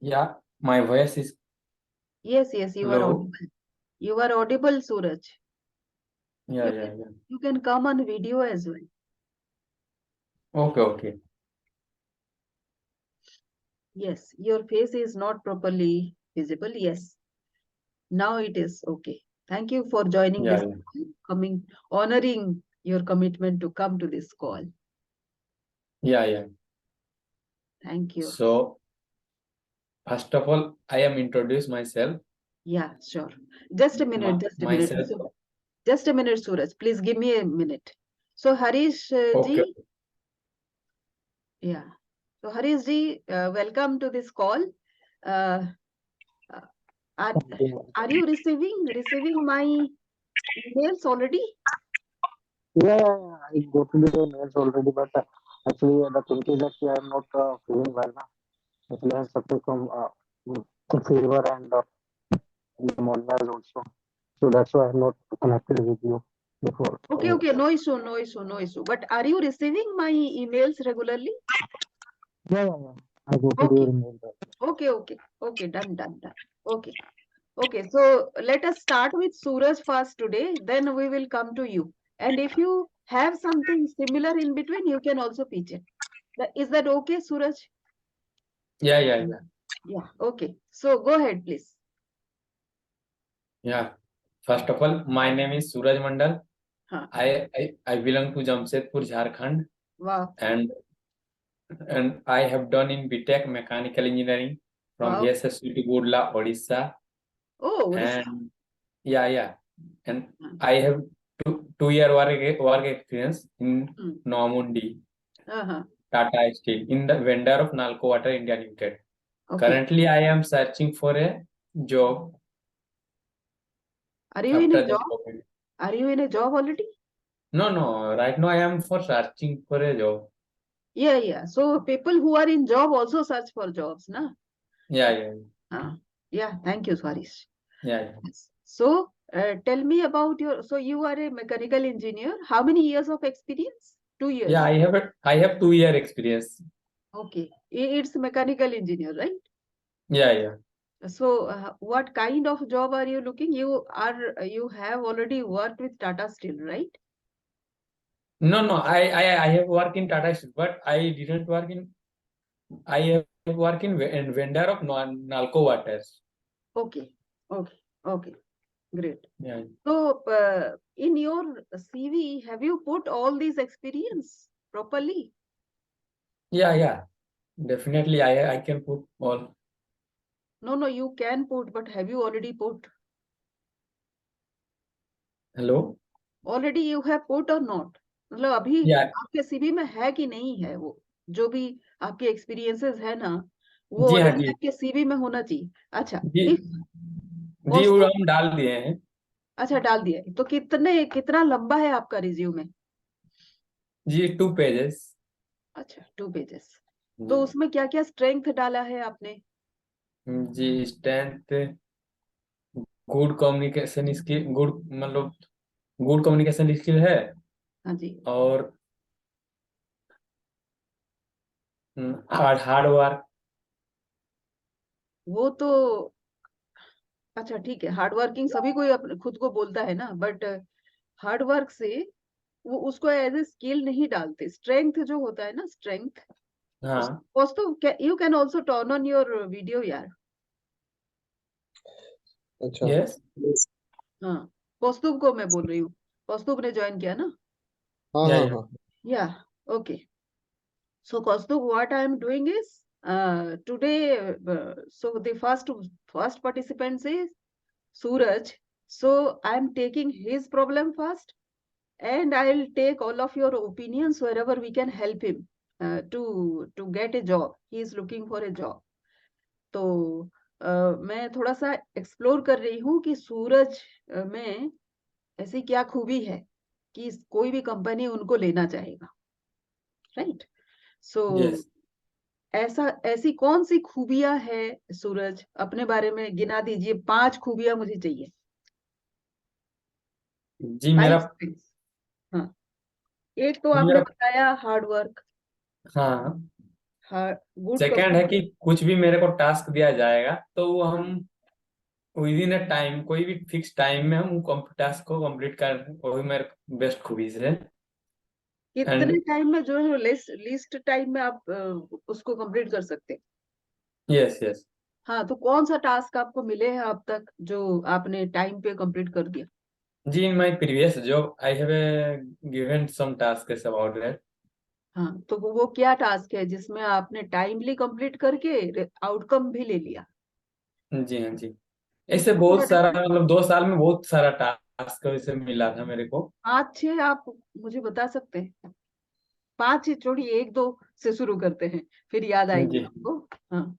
Yeah, my voice is Yes, yes, you are low. audible. You are audible, Suraj. Yeah, You yeah, can yeah. you can come on video as well. Okay, okay. Yes, your face is not properly visible. Yes, now it is okay. Thank you for joining Yeah, this yeah. call, honoring your commitment to come to this call. Yeah, yeah. Thank you. So, first of all, I am introduce myself. Yeah, sure. Just a minute, just a minute. Myself. So, just a minute, Suraj. Please give me a minute. So, Harish Okay. ji, yeah. So, Harish ji, welcome to this call. Uh, uh, are, Yeah, are you receiving my emails already? yeah, I go to the mails already, but actually the thing is that I am not feeling well now. Actually, I suffer from fever and pneumonia also. So that's why I'm not connected with you before. Okay, okay, no issue, no issue, no issue. But are you receiving my emails regularly? Yeah. I go to Okay, your mail. okay, okay, okay, done, done, done. Okay, okay. So let us start with Suraj first today, then we will come to you. And if you have something similar in between, you can also pitch it. Is that okay, Suraj? Yeah, yeah, yeah. Yeah, okay. So go ahead, please. Yeah. First of all, my name is Suraj Mandal. Huh. I belong to Jamshedpur, Jharkhand, Wow, and I have done in BTech Mechanical Engineering from wow. VSSCT Gudla, Odisha, Oh, Odisha. and yeah, yeah, and Hmm. I have two-year work experience in Hmm. Nomundi, Uh-huh. Tata Steel, in the vendor of Nalco Water India Limited. Okay. Currently, I am searching for a job Are you in a after the job? COVID. Are you in a job already? No, no, right now I am for searching for a job. Yeah, yeah. So people who are in job also search for jobs, na? Yeah, yeah, Yeah, thank you, Swarish. yeah, yeah. Yes. So tell me about so you are a mechanical engineer. How many years of experience? 2 years. Yeah, I have 2-year experience. Okay. It's mechanical engineer, right? Yeah, yeah. So what kind of job are you looking? You have already worked with Tata Steel, right? No, no, I have worked in Tata Steel, but I didn't work in. I have worked in vendor of Nalco Waters. Okay. Okay. Okay. Great. Yeah, So in your CV, have you put all these experience properly? yeah, yeah. Definitely, I can put all. No, no, you can put, but have you already put? Hello. Already you have put और not मतलब अभी Yeah. आपके CV में है कि नहीं है वो जो भी आपके एक्सपीरियंसेस है ना वो जी हाँ ऑलरेडी जी आपके सीवी में होना चाहिए अच्छा जी इफ जी वो कौस्तुभ हम डाल दिए हैं। अच्छा डाल दिया है तो कितना लंबा है आपका रिज्यूमे जी 2 पेजेस। अच्छा 2 पेजेस जी तो उसमें क्या क्या स्ट्रेंथ डाला है आपने जी strength, good communication skill, good मतलब गुड कम्युनिकेशन स्किल है। हाँ जी और हार्ड वर्क। वो तो अच्छा ठीक है हार्ड वर्किंग सभी कोई खुद को बोलता है ना बट हार्ड वर्क से वो उसको एज ए स्किल नहीं डालते स्ट्रेंथ जो होता है ना स्ट्रेंथ हाँ। Kaustubh you can also turn on your video यार अच्छा यस। हाँ कौस्तुभ को मैं बोल रही हूँ कौस्तुभ ने ज्वाइन किया ना हाँ या हाँ या हाँ या okay so Kaustubh what I am doing is today so the first participant is Suraj so I am taking his problem first and I'll take all of your opinions wherever we can help him to get a job he is looking for a job तो मैं थोड़ा सा explore कर रही हूँ कि सूरज में ऐसी क्या खूबी है कि कोई भी कंपनी उनको लेना चाहेगा राइट सो यस। ऐसी कौन सी खूबियां है सूरज अपने बारे में गिना दीजिए 5 खूबियां मुझे चाहिए जी 5 मेरा things हाँ एक तो जी आपने मेरा बताया हार्ड वर्क हाँ हाँ, गुड सेकंड है कि कुछ भी मेरे को टास्क दिया जाएगा तो वो हम विद इन अ टाइम, कोई भी फिक्स टाइम में हम टास्क को कंप्लीट कर, वही मेरे बेस्ट खूबी है। कितने एंड टाइम में जो है लिस्ट टाइम में आप उसको कंप्लीट कर सकते हैं? Yes yes. हाँ, तो कौन सा टास्क आपको मिले हैं अब तक जो आपने टाइम पे कंप्लीट कर दिया? जी, in my previous job I have given some task about that. हाँ, तो वो क्या टास्क है जिसमें आपने टाइमली कंप्लीट करके आउटकम भी ले लिया? जी हाँ जी। ऐसे वो बहुत क्या सारा, टास्क? मतलब 2 साल में बहुत सारा टास्क वैसे मिला था मेरे को। 5-6 आप मुझे बता सकते हैं? 5 ही छोड़िए, 1-2 से शुरू करते हैं, फिर याद आएंगे जी आपको। हाँ,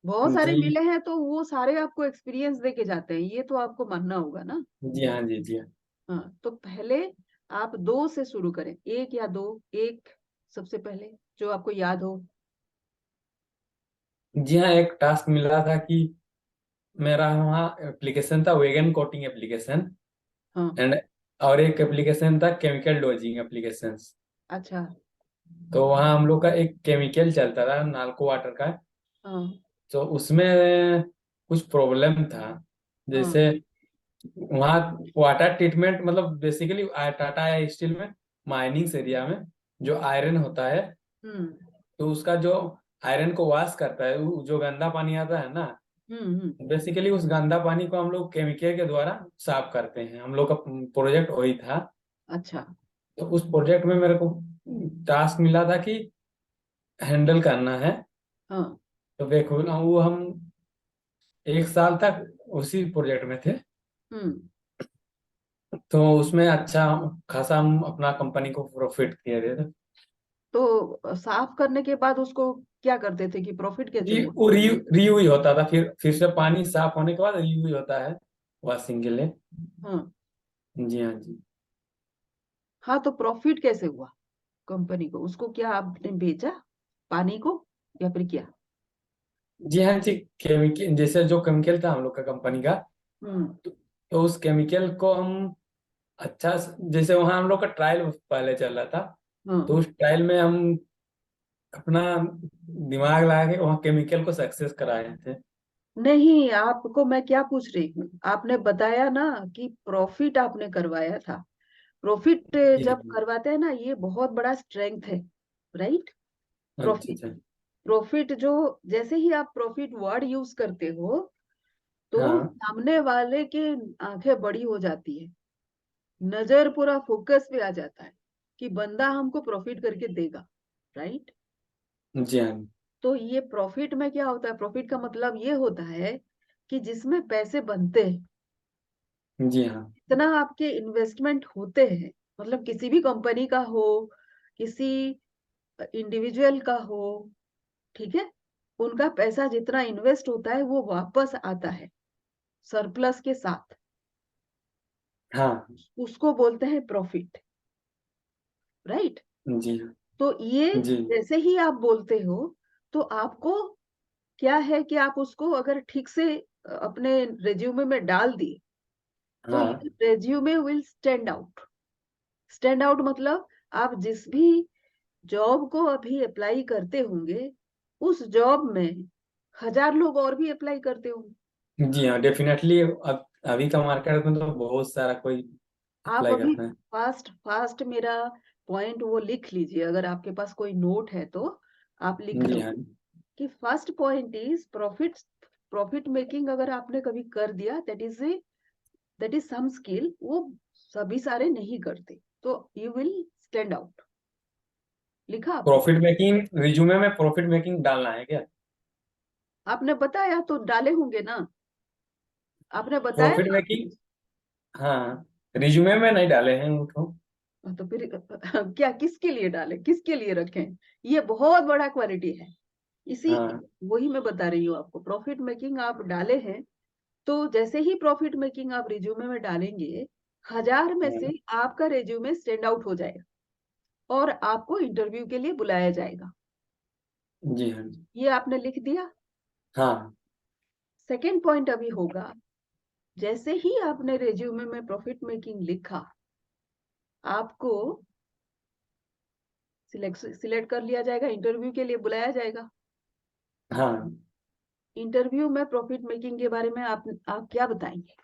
बहुत सारे जी। मिले हैं तो वो सारे आपको एक्सपीरियंस दे के जाते हैं, ये तो आपको मानना होगा ना। जी हाँ जी। जी हाँ। हाँ, तो पहले आप 2 से शुरू करें, 1 या 2। 1 सबसे पहले जो आपको याद हो। जी हाँ, एक टास्क मिला था कि मेरा वहाँ एप्लीकेशन था वेगन कोटिंग एप्लीकेशन, हाँ। एंड और एक एप्लीकेशन था केमिकल डोजिंग एप्लीकेशन। अच्छा। तो वहाँ हम लोग का एक केमिकल चलता था नाल्को वाटर का। हाँ। तो उसमें कुछ प्रॉब्लम था, हाँ। जैसे वहाँ वाटर ट्रीटमेंट, मतलब बेसिकली टाटा स्टील में माइनिंग एरिया में जो आयरन होता है, हम्म। तो उसका जो आयरन को वॉश करता है, जो गंदा पानी आता है ना, हम्म। बेसिकली उस गंदा पानी को हम लोग केमिकल के द्वारा साफ करते हैं। हम लोग का प्रोजेक्ट वही था। अच्छा। तो उस प्रोजेक्ट में मेरे को टास्क मिला था कि हैंडल करना है। हाँ। तो देखो वो हम 1 साल तक उसी प्रोजेक्ट में थे। हम्म। तो उसमें अच्छा खासा हम अपना कंपनी को प्रॉफिट किए थे। तो साफ करने के बाद उसको क्या करते थे कि प्रॉफिट कैसे जी, हुआ? वो रीयूज होता था, फिर से पानी साफ होने के बाद रीयूज होता है वॉशिंग के लिए। हाँ। जी हाँ जी। हाँ, तो प्रॉफिट कैसे हुआ कंपनी को? उसको क्या आपने बेचा, पानी को, या फिर क्या? जी हाँ जी। केमिकल, जैसे जो केमिकल था हम लोग का कंपनी का, हम्म। तो उस केमिकल को हम जैसे वहाँ हम लोग का ट्रायल पहले चल रहा था। तो हाँ। उस ट्रायल में हम अपना दिमाग लगा के वहाँ केमिकल को सक्सेस कराए थे। नहीं, आपको मैं क्या पूछ रही हूँ, आपने बताया ना कि प्रॉफिट आपने करवाया था। प्रॉफिट जी जब हाँ। करवाते हैं ना, ये बहुत बड़ा स्ट्रेंथ है, राइट? अच्छा प्रॉफिट, अच्छा। प्रॉफिट जो, जैसे ही आप प्रॉफिट वर्ड यूज करते हो तो हाँ सामने वाले के आंखें बड़ी हो जाती है, नजर पूरा फोकस पे आ जाता है कि बंदा हमको प्रॉफिट करके देगा, राइट? जी हाँ। तो ये प्रॉफिट में क्या होता है, प्रॉफिट का मतलब ये होता है कि जिसमें पैसे बनते हैं, जी हाँ। इतना आपके इन्वेस्टमेंट होते हैं, मतलब किसी भी कंपनी का हो, किसी इंडिविजुअल का हो, ठीक है, उनका पैसा जितना इन्वेस्ट होता है वो वापस आता है सरप्लस के साथ। हाँ। उसको बोलते हैं प्रॉफिट, राइट? जी हाँ। तो ये जी। जैसे ही आप बोलते हो तो आपको क्या है कि आप उसको अगर ठीक से अपने रेज्यूमे में डाल दिए तो हाँ ये resume will stand out. Stand out मतलब आप जिस भी जॉब को अभी अप्लाई करते होंगे, उस जॉब में 1000 लोग और भी अप्लाई करते होंगे। जी हाँ, डेफिनेटली। अब अभी का मार्केट में तो बहुत सारा कोई आप अप्लाई अभी करता है। फास्ट फास्ट मेरा पॉइंट वो लिख लीजिए, अगर आपके पास कोई नोट है तो आप लिख जी लो हाँ। कि first point is profit. Profit making अगर आपने कभी कर दिया, दैट इज सम स्किल, वो सभी सारे नहीं करते, तो यू विल स्टैंड आउट। लिखा आपने? प्रॉफिट मेकिंग रिज्यूमे में प्रॉफिट मेकिंग डालना है क्या? आपने बताया तो डाले होंगे ना, आपने बताया प्रॉफिट ना। मेकिंग, हाँ, रिज्यूमे में नहीं डाले हैं उनको। तो फिर क्या, किसके लिए डाले, किसके लिए रखें? ये बहुत बड़ा क्वालिटी है। इसी, हाँ वही मैं बता रही हूँ आपको, प्रॉफिट मेकिंग आप डाले हैं तो जैसे ही प्रॉफिट मेकिंग आप रिज्यूमे में डालेंगे, 1000 में हाँ। से आपका रिज्यूमे स्टैंड आउट हो जाएगा और आपको इंटरव्यू के लिए बुलाया जाएगा। जी हाँ जी। ये आपने लिख दिया। हाँ सेकेंड पॉइंट अभी होगा, जैसे ही आपने रिज्यूमे में प्रॉफिट मेकिंग लिखा, आपको सिलेक्ट कर लिया जाएगा, इंटरव्यू के लिए बुलाया जाएगा। हाँ, इंटरव्यू में प्रॉफिट मेकिंग के बारे में आप क्या बताएंगे?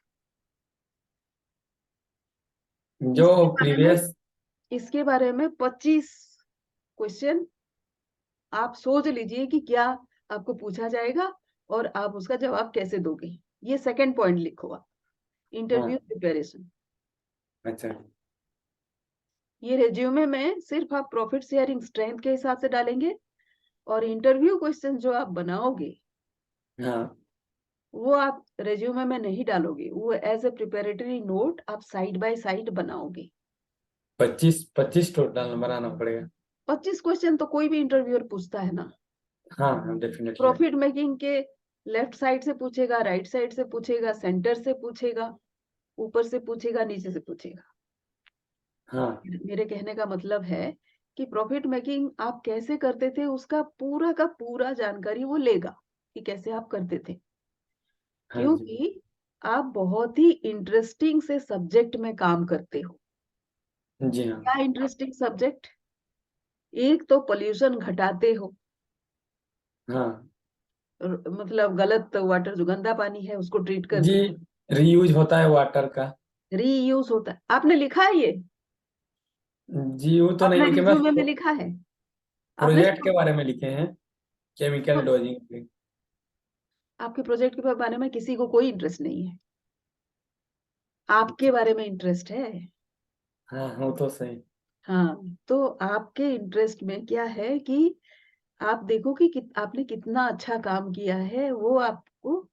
जो इसके बारे में प्रीवियस इसके बारे में 25 क्वेश्चन आप सोच लीजिए कि क्या आपको पूछा जाएगा और आप उसका जवाब कैसे दोगे। ये सेकंड पॉइंट लिखो आप, इंटरव्यू हाँ, प्रिपरेशन। अच्छा, ये रिज्यूमे में सिर्फ आप प्रॉफिट शेयरिंग स्ट्रेंथ के हिसाब से डालेंगे, और इंटरव्यू क्वेश्चन जो आप बनाओगे हाँ, वो आप रिज्यूमे में नहीं डालोगे, वो एज ए प्रिपरेटरी नोट आप साइड बाय साइड बनाओगे। 25 टोटल बनाना पड़ेगा। 25 क्वेश्चन तो कोई भी इंटरव्यूअर पूछता है ना। हाँ हाँ, डेफिनेटली। प्रॉफिट मेकिंग के लेफ्ट साइड से पूछेगा, राइट साइड से पूछेगा, सेंटर से पूछेगा, ऊपर से पूछेगा, नीचे से पूछेगा। हाँ मेरे कहने का मतलब है कि प्रॉफिट मेकिंग आप कैसे करते थे उसका पूरा का पूरा जानकारी वो लेगा कि कैसे आप करते थे, हाँ जी, क्योंकि आप बहुत ही इंटरेस्टिंग से सब्जेक्ट में काम करते हो। जी हाँ, क्या इंटरेस्टिंग सब्जेक्ट? एक तो पोल्यूशन घटाते हो, हाँ मतलब गलत वाटर जो गंदा पानी है उसको ट्रीट जी, करते हो, रीयूज होता है वाटर का। रीयूज होता है। आपने लिखा है ये? जी, वो तो नहीं अपने लिखे, बस रिज्यूमे में लिखा है? आपने प्रोजेक्ट के बारे में लिखे हैं, केमिकल डोजिंग पे। आपके प्रोजेक्ट के बारे में किसी को कोई इंटरेस्ट नहीं है, आपके बारे में इंटरेस्ट है। हाँ, वो तो सही। हाँ, तो आपके इंटरेस्ट में क्या है कि आप देखो कि आपने कितना अच्छा काम किया है, वो आपको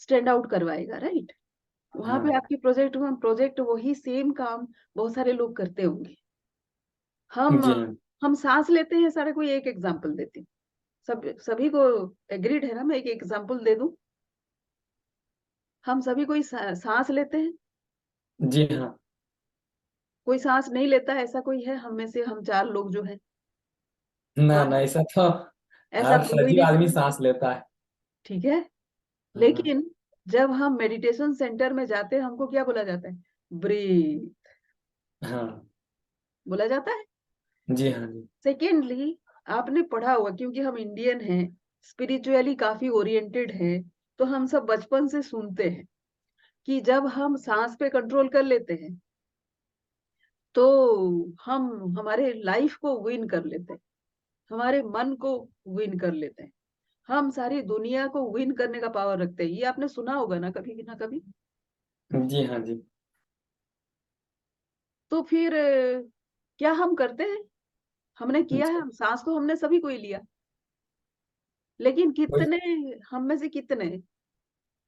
स्टैंड आउट करवाएगा, राइट? वहां पे हाँ आपकी प्रोजेक्ट वही सेम काम बहुत सारे लोग करते होंगे। हम जी हाँ, हम सांस लेते हैं सारे, कोई एक एग्जांपल देती हूँ, सभी को एग्रीड है ना, मैं एक एग्जांपल दे दूं। हम सभी कोई सांस लेते हैं, जी हाँ, कोई सांस नहीं लेता है, ऐसा कोई है हम में से, हम चार लोग जो हैं? ना हाँ, ना, ऐसा तो ऐसा हर कोई सजीव आदमी नहीं। सांस लेता है। ठीक है, हाँ लेकिन जब हम मेडिटेशन सेंटर में जाते हैं हमको क्या बोला जाता है? ब्रीथ हाँ, बोला जाता है। जी हाँ जी, सेकेंडली, आपने पढ़ा होगा, क्योंकि हम इंडियन हैं, स्पिरिचुअली काफी ओरिएंटेड हैं, तो हम सब बचपन से सुनते हैं कि जब हम सांस पे कंट्रोल कर लेते हैं तो हम हमारे लाइफ को विन कर लेते हैं, हमारे मन को विन कर लेते हैं, हम सारी दुनिया को विन करने का पावर रखते हैं। ये आपने सुना होगा ना कभी ना कभी। जी हाँ जी, तो फिर क्या हम करते हैं? हमने किया है, जी, हम सांस तो हमने सभी को ही लिया, लेकिन वही- कितने हम में से कितने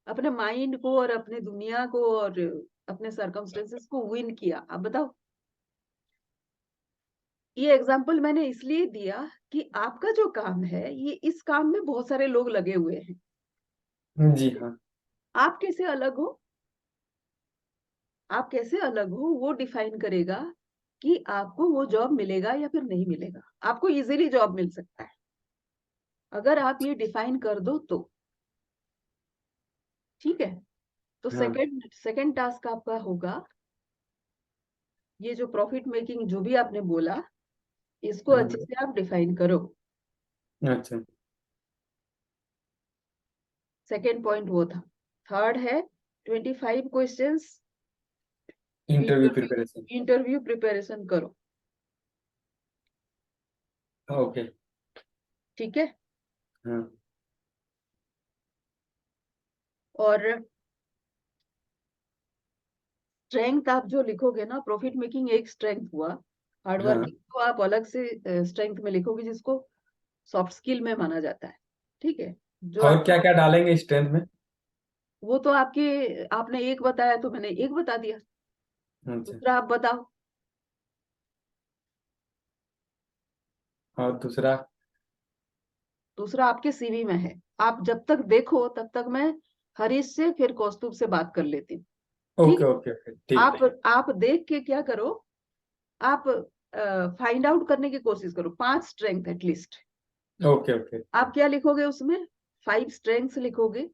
अपने माइंड को और अपने दुनिया को और अपने सर्कमस्टेंसेस को विन किया, आप बताओ। ये एग्जाम्पल मैंने इसलिए दिया कि आपका जो काम है, ये इस काम में बहुत सारे लोग लगे हुए हैं। जी हाँ, आप कैसे अलग हो, आप कैसे अलग हो, वो डिफाइन करेगा कि आपको वो जॉब मिलेगा या फिर नहीं मिलेगा। आपको इजीली जॉब मिल सकता है अगर आप ये डिफाइन कर दो तो। ठीक है, तो हाँ सेकंड सेकंड टास्क आपका होगा, ये जो प्रॉफिट मेकिंग जो भी आपने बोला, इसको हाँ, अच्छे से आप डिफाइन करो। अच्छा, सेकंड पॉइंट वो था। थर्ड है 25 questions interview preparation. Interview preparation करो। ओके, ठीक है, हाँ और स्ट्रेंथ आप जो लिखोगे ना, प्रॉफिट मेकिंग एक स्ट्रेंथ हुआ, हार्ड हाँ, वर्किंग तो आप अलग से स्ट्रेंथ में लिखोगे, जिसको सॉफ्ट स्किल में माना जाता है। ठीक है, जो और आप क्या क्या डालेंगे स्ट्रेंथ में? वो तो आपने एक बताया तो मैंने एक बता दिया, अच्छा, दूसरा आप बताओ। और दूसरा? दूसरा आपके सीवी में है, आप जब तक देखो तब तक मैं हरीश से फिर कौस्तुभ से बात कर लेती हूँ। ओके ठीक, ओके ओके, ठीक आप देख के क्या करो, आप फाइंड आउट करने की कोशिश करो 5 स्ट्रेंथ एटलीस्ट। है, ओके ओके, आप क्या लिखोगे उसमें? 5 स्ट्रेंथ्स लिखोगे,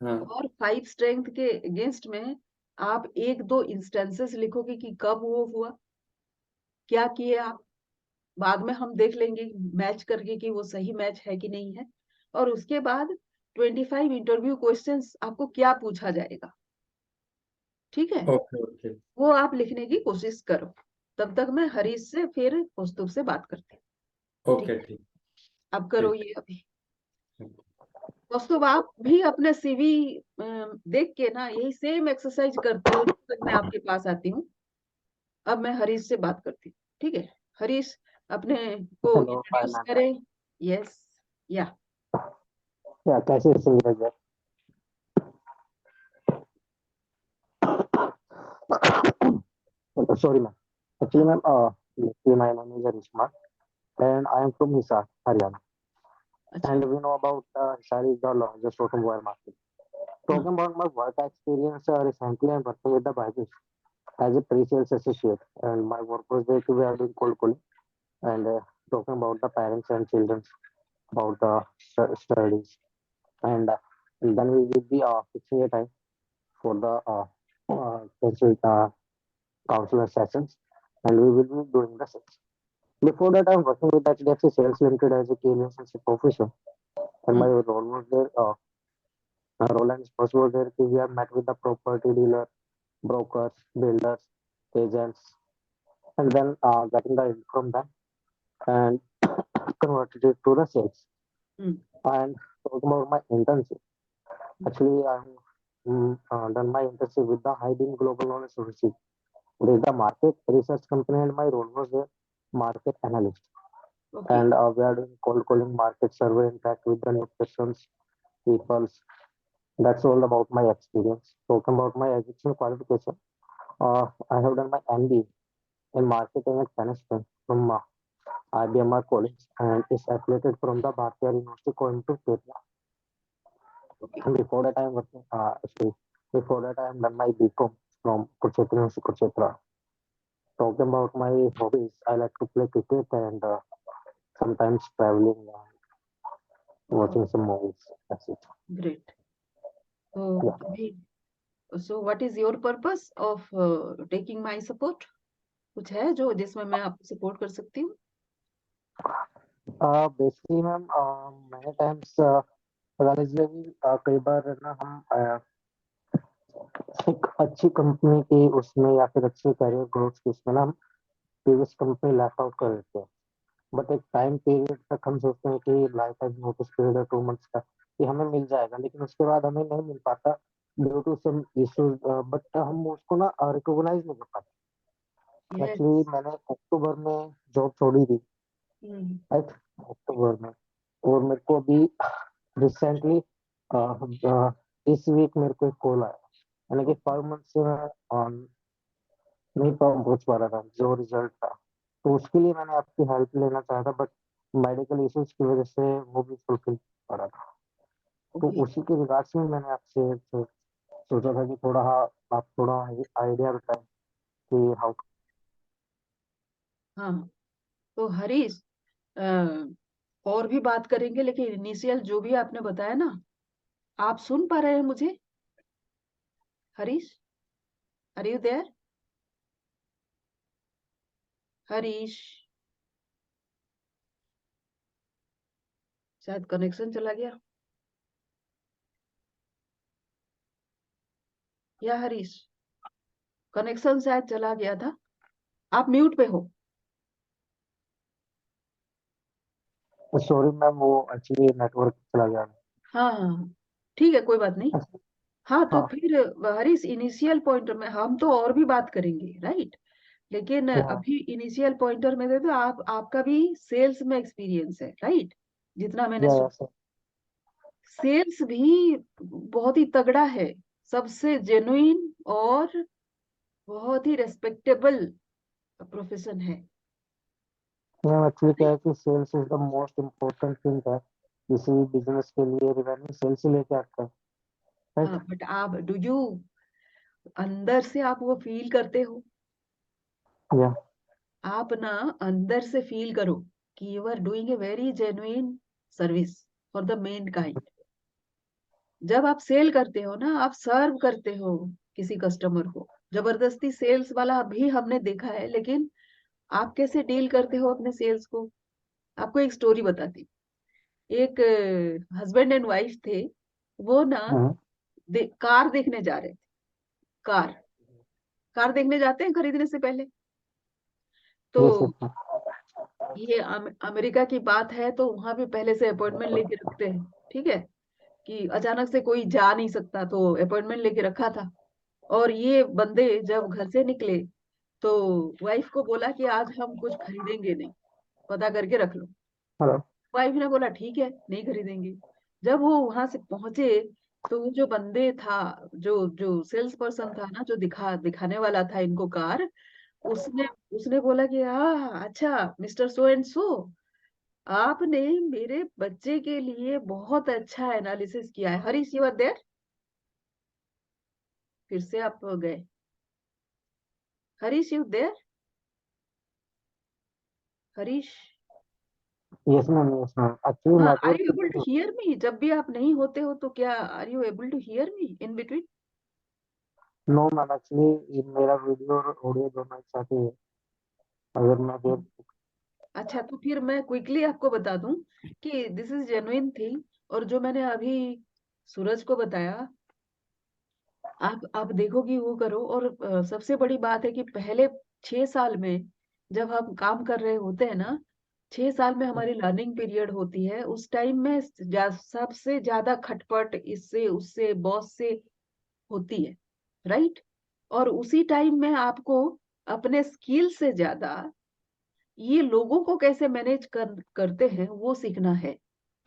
हाँ और 5 स्ट्रेंथ के अगेंस्ट में आप एक दो इंस्टेंसेस लिखोगे कि कब वो हुआ, क्या किए आप, बाद में हम देख लेंगे मैच करके कि वो सही मैच है कि नहीं है। और उसके बाद 25 इंटरव्यू क्वेश्चंस आपको क्या पूछा जाएगा, ठीक है, ओके ओके वो आप लिखने की कोशिश करो। तब तक मैं हरीश से फिर कौस्तुभ से बात करती हूँ, ठीक ओके है। ठीक अब करो ठीक ये अभी। कौस्तुभ आप भी अपने सीवी देख के ना यही सेम एक्सरसाइज करते हो जब तक मैं आपके पास आती हूँ। अब मैं हरीश से बात करती हूँ, ठीक है। हरीश अपने को हेलो, हाय इंट्रोड्यूस मैम। करें। यस, या या कैसे सिंगर sorry ma'am. Actually, हाँ, ma'am, my name is Arishma, and I am from Hisar, Haryana. अच्छा, And we know about Hisar is the largest automobile market. हाँ, Talking about my work experience, recently I'm working with the Bajaj as a pre-sales associate, and my work was there to be doing cold calling and talking about the parents and children about the studies, and then we will be fixing a time for the counselor sessions, and we will be doing the sales. Before that, I'm working with HDFC Sales Limited as a key relationship officer, and my hmm, role was there. My role and responsibility was there. We have met with the property dealer, brokers, builders, agents, and then getting the info from them and converted it to the sales. Hmm, And talking about my internship, actually, done my internship with the Hydin Global Knowledge Services. It is the market research company, and my role was a market analyst. Okay, And we are doing cold calling, market survey, interact with the new persons, peoples. That's all about my experience. Talking about my education qualification, I have done my MBA in marketing and management from IBMR College and is affiliated from the Bharatiya University, Coimbatore, Kerala. Okay, And before that, I am working. Actually, before that, I am done my BCom from Kurukshetra University, Kurukshetra. Talking about my hobbies, I like to play cricket and sometimes traveling and watching some movies. That's it. Great. तो Yeah. अभी, so what is your purpose of taking my support? कुछ है जो जिसमें मैं आपको support कर सकती हूँ? बेसिकली मैम, मैंने टाइम्स कॉलेज में भी कई बार ना हम एक अच्छी कंपनी की उसमें या फिर अच्छे करियर ग्रोथ की उसमें ना हम प्रीवियस कंपनी लैप आउट कर देते हैं। बट एक टाइम पीरियड तक हम सोचते हैं कि लाइफ टाइम नोटिस पीरियड है 2 मंथ्स का कि हमें मिल जाएगा, लेकिन उसके बाद हमें नहीं मिल पाता due to some issues. But हम उसको ना रिकॉग्नाइज नहीं कर पाते। यस। एक्चुअली मैंने अक्टूबर में जॉब छोड़ी थी, राइट, अक्टूबर में। और मेरे को अभी रिसेंटली इस वीक मेरे को एक कॉल आया, यानी कि 5 मंथ से मैं नहीं पहुंच पा रहा था जो रिजल्ट था। तो उसके लिए मैंने आपकी हेल्प लेना चाहा था, बट मेडिकल इश्यूज की वजह से वो भी फुलफिल पा रहा था। तो ओके, उसी के रिगार्ड्स में मैंने आपसे सोचा था कि थोड़ा, हाँ, आप थोड़ा आइडिया बताएं कि हाउ। हाँ, तो हरीश, और भी बात करेंगे, लेकिन इनिशियल जो भी आपने बताया ना, आप सुन पा रहे हैं मुझे? Harish, are you there? Harish, शायद कनेक्शन चला गया। या हरीश, कनेक्शन शायद चला गया था। आप म्यूट पे हो। सॉरी मैम, वो एक्चुअली नेटवर्क चला गया। हाँ, हाँ, हाँ, ठीक है, कोई बात नहीं। हाँ, तो हाँ, फिर हरीश, इनिशियल पॉइंटर में हम तो और भी बात करेंगे, राइट? लेकिन हाँ, अभी इनिशियल पॉइंटर में दे तो आपका भी सेल्स में एक्सपीरियंस है, राइट? जितना मैंने या सुना, सर। सेल्स भी बहुत ही तगड़ा है, सबसे जेन्युइन और बहुत ही रेस्पेक्टेबल प्रोफेशन है, मैम एक्चुअली क्या right? है कि sales is the most important thing है किसी भी बिजनेस के लिए। रिवेन्यू सेल्स से लेके आता है, राइट। हाँ, बट आप डू यू अंदर से आप वो फील करते हो? या आप ना अंदर से फील करो कि you are doing a very genuine service for the mankind. जब आप सेल करते हो ना, आप सर्व करते हो किसी कस्टमर को। जबरदस्ती सेल्स वाला भी हमने देखा है, लेकिन आप कैसे डील करते हो अपने सेल्स को? आपको एक स्टोरी बताती हूँ। एक हस्बैंड एंड वाइफ थे, वो ना हम्म, कार देखने जा रहे थे। कार कार देखने जाते हैं खरीदने से पहले। तो yes, yes, ये अमेरिका की बात है, तो वहां पे पहले से अपॉइंटमेंट लेके रखते हैं। ठीक है, कि अचानक से कोई जा नहीं सकता, तो अपॉइंटमेंट लेके रखा था। और ये बंदे जब घर से निकले, तो वाइफ को बोला कि आज हम कुछ खरीदेंगे नहीं, पता करके रख लो। hello, वाइफ ने बोला ठीक है, नहीं खरीदेंगे। जब वो वहां से पहुंचे, तो वो जो बंदे था, जो जो सेल्स पर्सन था ना, जो दिखाने वाला था इनको कार, उसने उसने बोला कि हाँ अच्छा मिस्टर सो एंड सो, आपने मेरे बच्चे के लिए बहुत अच्छा एनालिसिस किया है। Harish, you are there? फिर से आप गए। Harish, you there? Harish, yes ma'am, yes ma'am. Actually हाँ, are network you able to issue. Hear me? जब भी आप नहीं होते हो तो क्या are you able to hear me in between? No ma'am, actually ये मेरा वीडियो और ऑडियो दोनों एक साथ ही है, अगर मैं देर. अच्छा, तो फिर मैं क्विकली आपको बता दूं कि दिस इज जेन्युइन थिंग। और जो मैंने अभी सूरज को बताया, आप देखो कि वो करो। और सबसे बड़ी बात है कि पहले 6 साल में जब हम काम कर रहे होते हैं ना, 6 साल में हमारी लर्निंग पीरियड होती है। उस टाइम में सबसे ज्यादा खटपट इससे उससे बॉस से होती है, राइट? और उसी टाइम में आपको अपने स्किल से ज्यादा ये लोगों को कैसे मैनेज करते हैं वो सीखना है,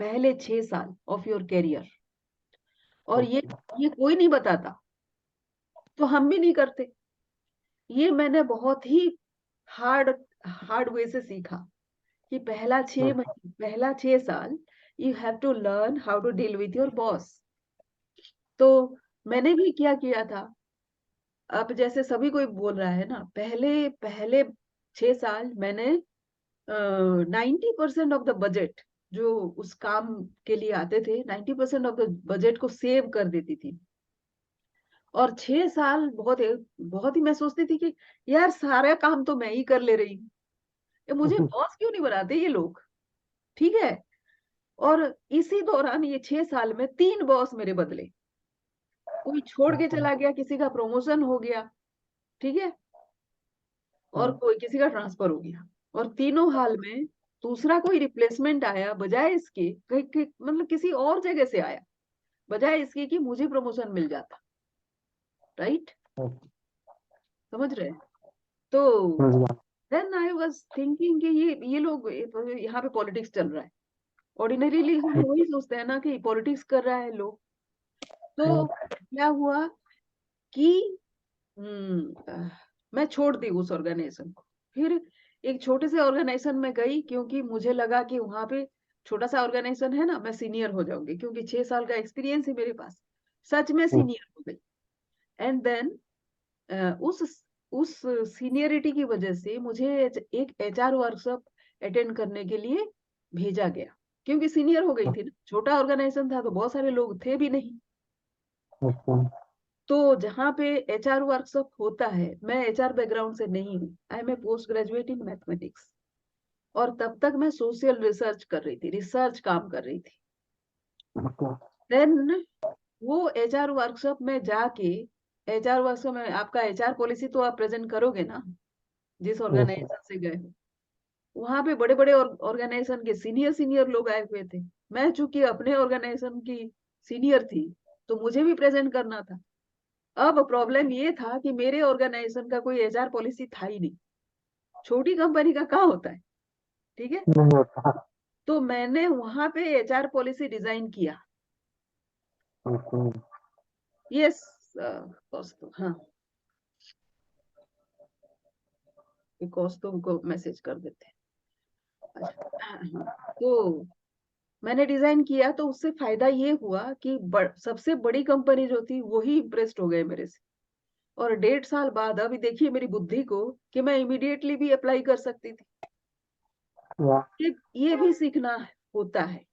पहले 6 साल ऑफ योर करियर। और ये कोई नहीं बताता, तो हम भी नहीं करते। ये मैंने बहुत ही हार्ड हार्ड वे से सीखा कि पहला 6 साल you have to learn how to deal with your boss. तो मैंने भी क्या किया था, अब जैसे सभी कोई बोल रहा है ना, पहले पहले 6 साल मैंने 90% ऑफ द बजट जो उस काम के लिए आते थे, 90% ऑफ द बजट को सेव कर देती थी। और 6 साल बहुत ही मैं सोचती थी कि यार सारा काम तो मैं ही कर ले रही हूँ, ये मुझे बॉस क्यों नहीं बनाते ये लोग? ठीक है। और इसी दौरान ये 6 साल में 3 बॉस मेरे बदले, कोई छोड़ के चला गया, किसी का प्रमोशन हो गया, ठीक है, और कोई किसी का ट्रांसफर हो गया। और तीनों हाल में दूसरा कोई रिप्लेसमेंट आया, बजाय इसके मतलब किसी और जगह से आया, बजाय इसके कि मुझे प्रमोशन मिल जाता। राइट? समझ रहे हैं? तो देन आई वाज थिंकिंग कि ये लोग यहाँ पे पॉलिटिक्स चल रहा है। ऑर्डिनरीली हम वही सोचते हैं ना कि पॉलिटिक्स कर रहा है लोग। तो क्या हुआ कि मैं छोड़ दी उस ऑर्गेनाइजेशन को। फिर एक छोटे से ऑर्गेनाइजेशन में गई, क्योंकि मुझे लगा कि वहां पे छोटा सा ऑर्गेनाइजेशन है ना, मैं सीनियर हो जाऊंगी, क्योंकि 6 साल का एक्सपीरियंस है मेरे पास। सच में सीनियर हो गई। एंड देन उस सीनियरिटी की वजह से मुझे एक एचआर वर्कशॉप अटेंड करने के लिए भेजा गया, क्योंकि सीनियर हो गई थी ना। छोटा ऑर्गेनाइजेशन था तो बहुत सारे लोग थे भी नहीं। तो जहाँ पे एचआर वर्कशॉप होता है, मैं एचआर बैकग्राउंड से नहीं हूँ, I am a post graduate in mathematics. और तब तक मैं सोशल रिसर्च कर रही थी, रिसर्च काम कर रही थी। देन वो एचआर वर्कशॉप में जाके, एचआर वर्कशॉप में आपका एचआर पॉलिसी तो आप प्रेजेंट करोगे ना, जिस ऑर्गेनाइजेशन से गए हो। वहां पे बड़े बड़े ऑर्गेनाइजेशन के सीनियर सीनियर लोग आए हुए थे। मैं चूंकि अपने ऑर्गेनाइजेशन की सीनियर थी, तो मुझे भी प्रेजेंट करना था। अब प्रॉब्लम ये था कि मेरे ऑर्गेनाइजेशन का कोई एचआर पॉलिसी था ही नहीं। छोटी कंपनी का कहाँ होता है? ठीक है। नहीं होता. तो मैंने वहां पे एचआर पॉलिसी डिजाइन किया। यस कौस्तुभ, हाँ, कौस्तुभ को मैसेज कर देते हैं। अच्छा, हाँ, तो मैंने डिजाइन किया, तो उससे फायदा ये हुआ कि सबसे बड़ी कंपनी जो थी वही इम्प्रेस्ड हो गए मेरे से। और 1.5 साल बाद अभी देखिए मेरी बुद्धि को, कि मैं इमीडिएटली भी अप्लाई कर सकती थी। Yeah. ये भी सीखना होता है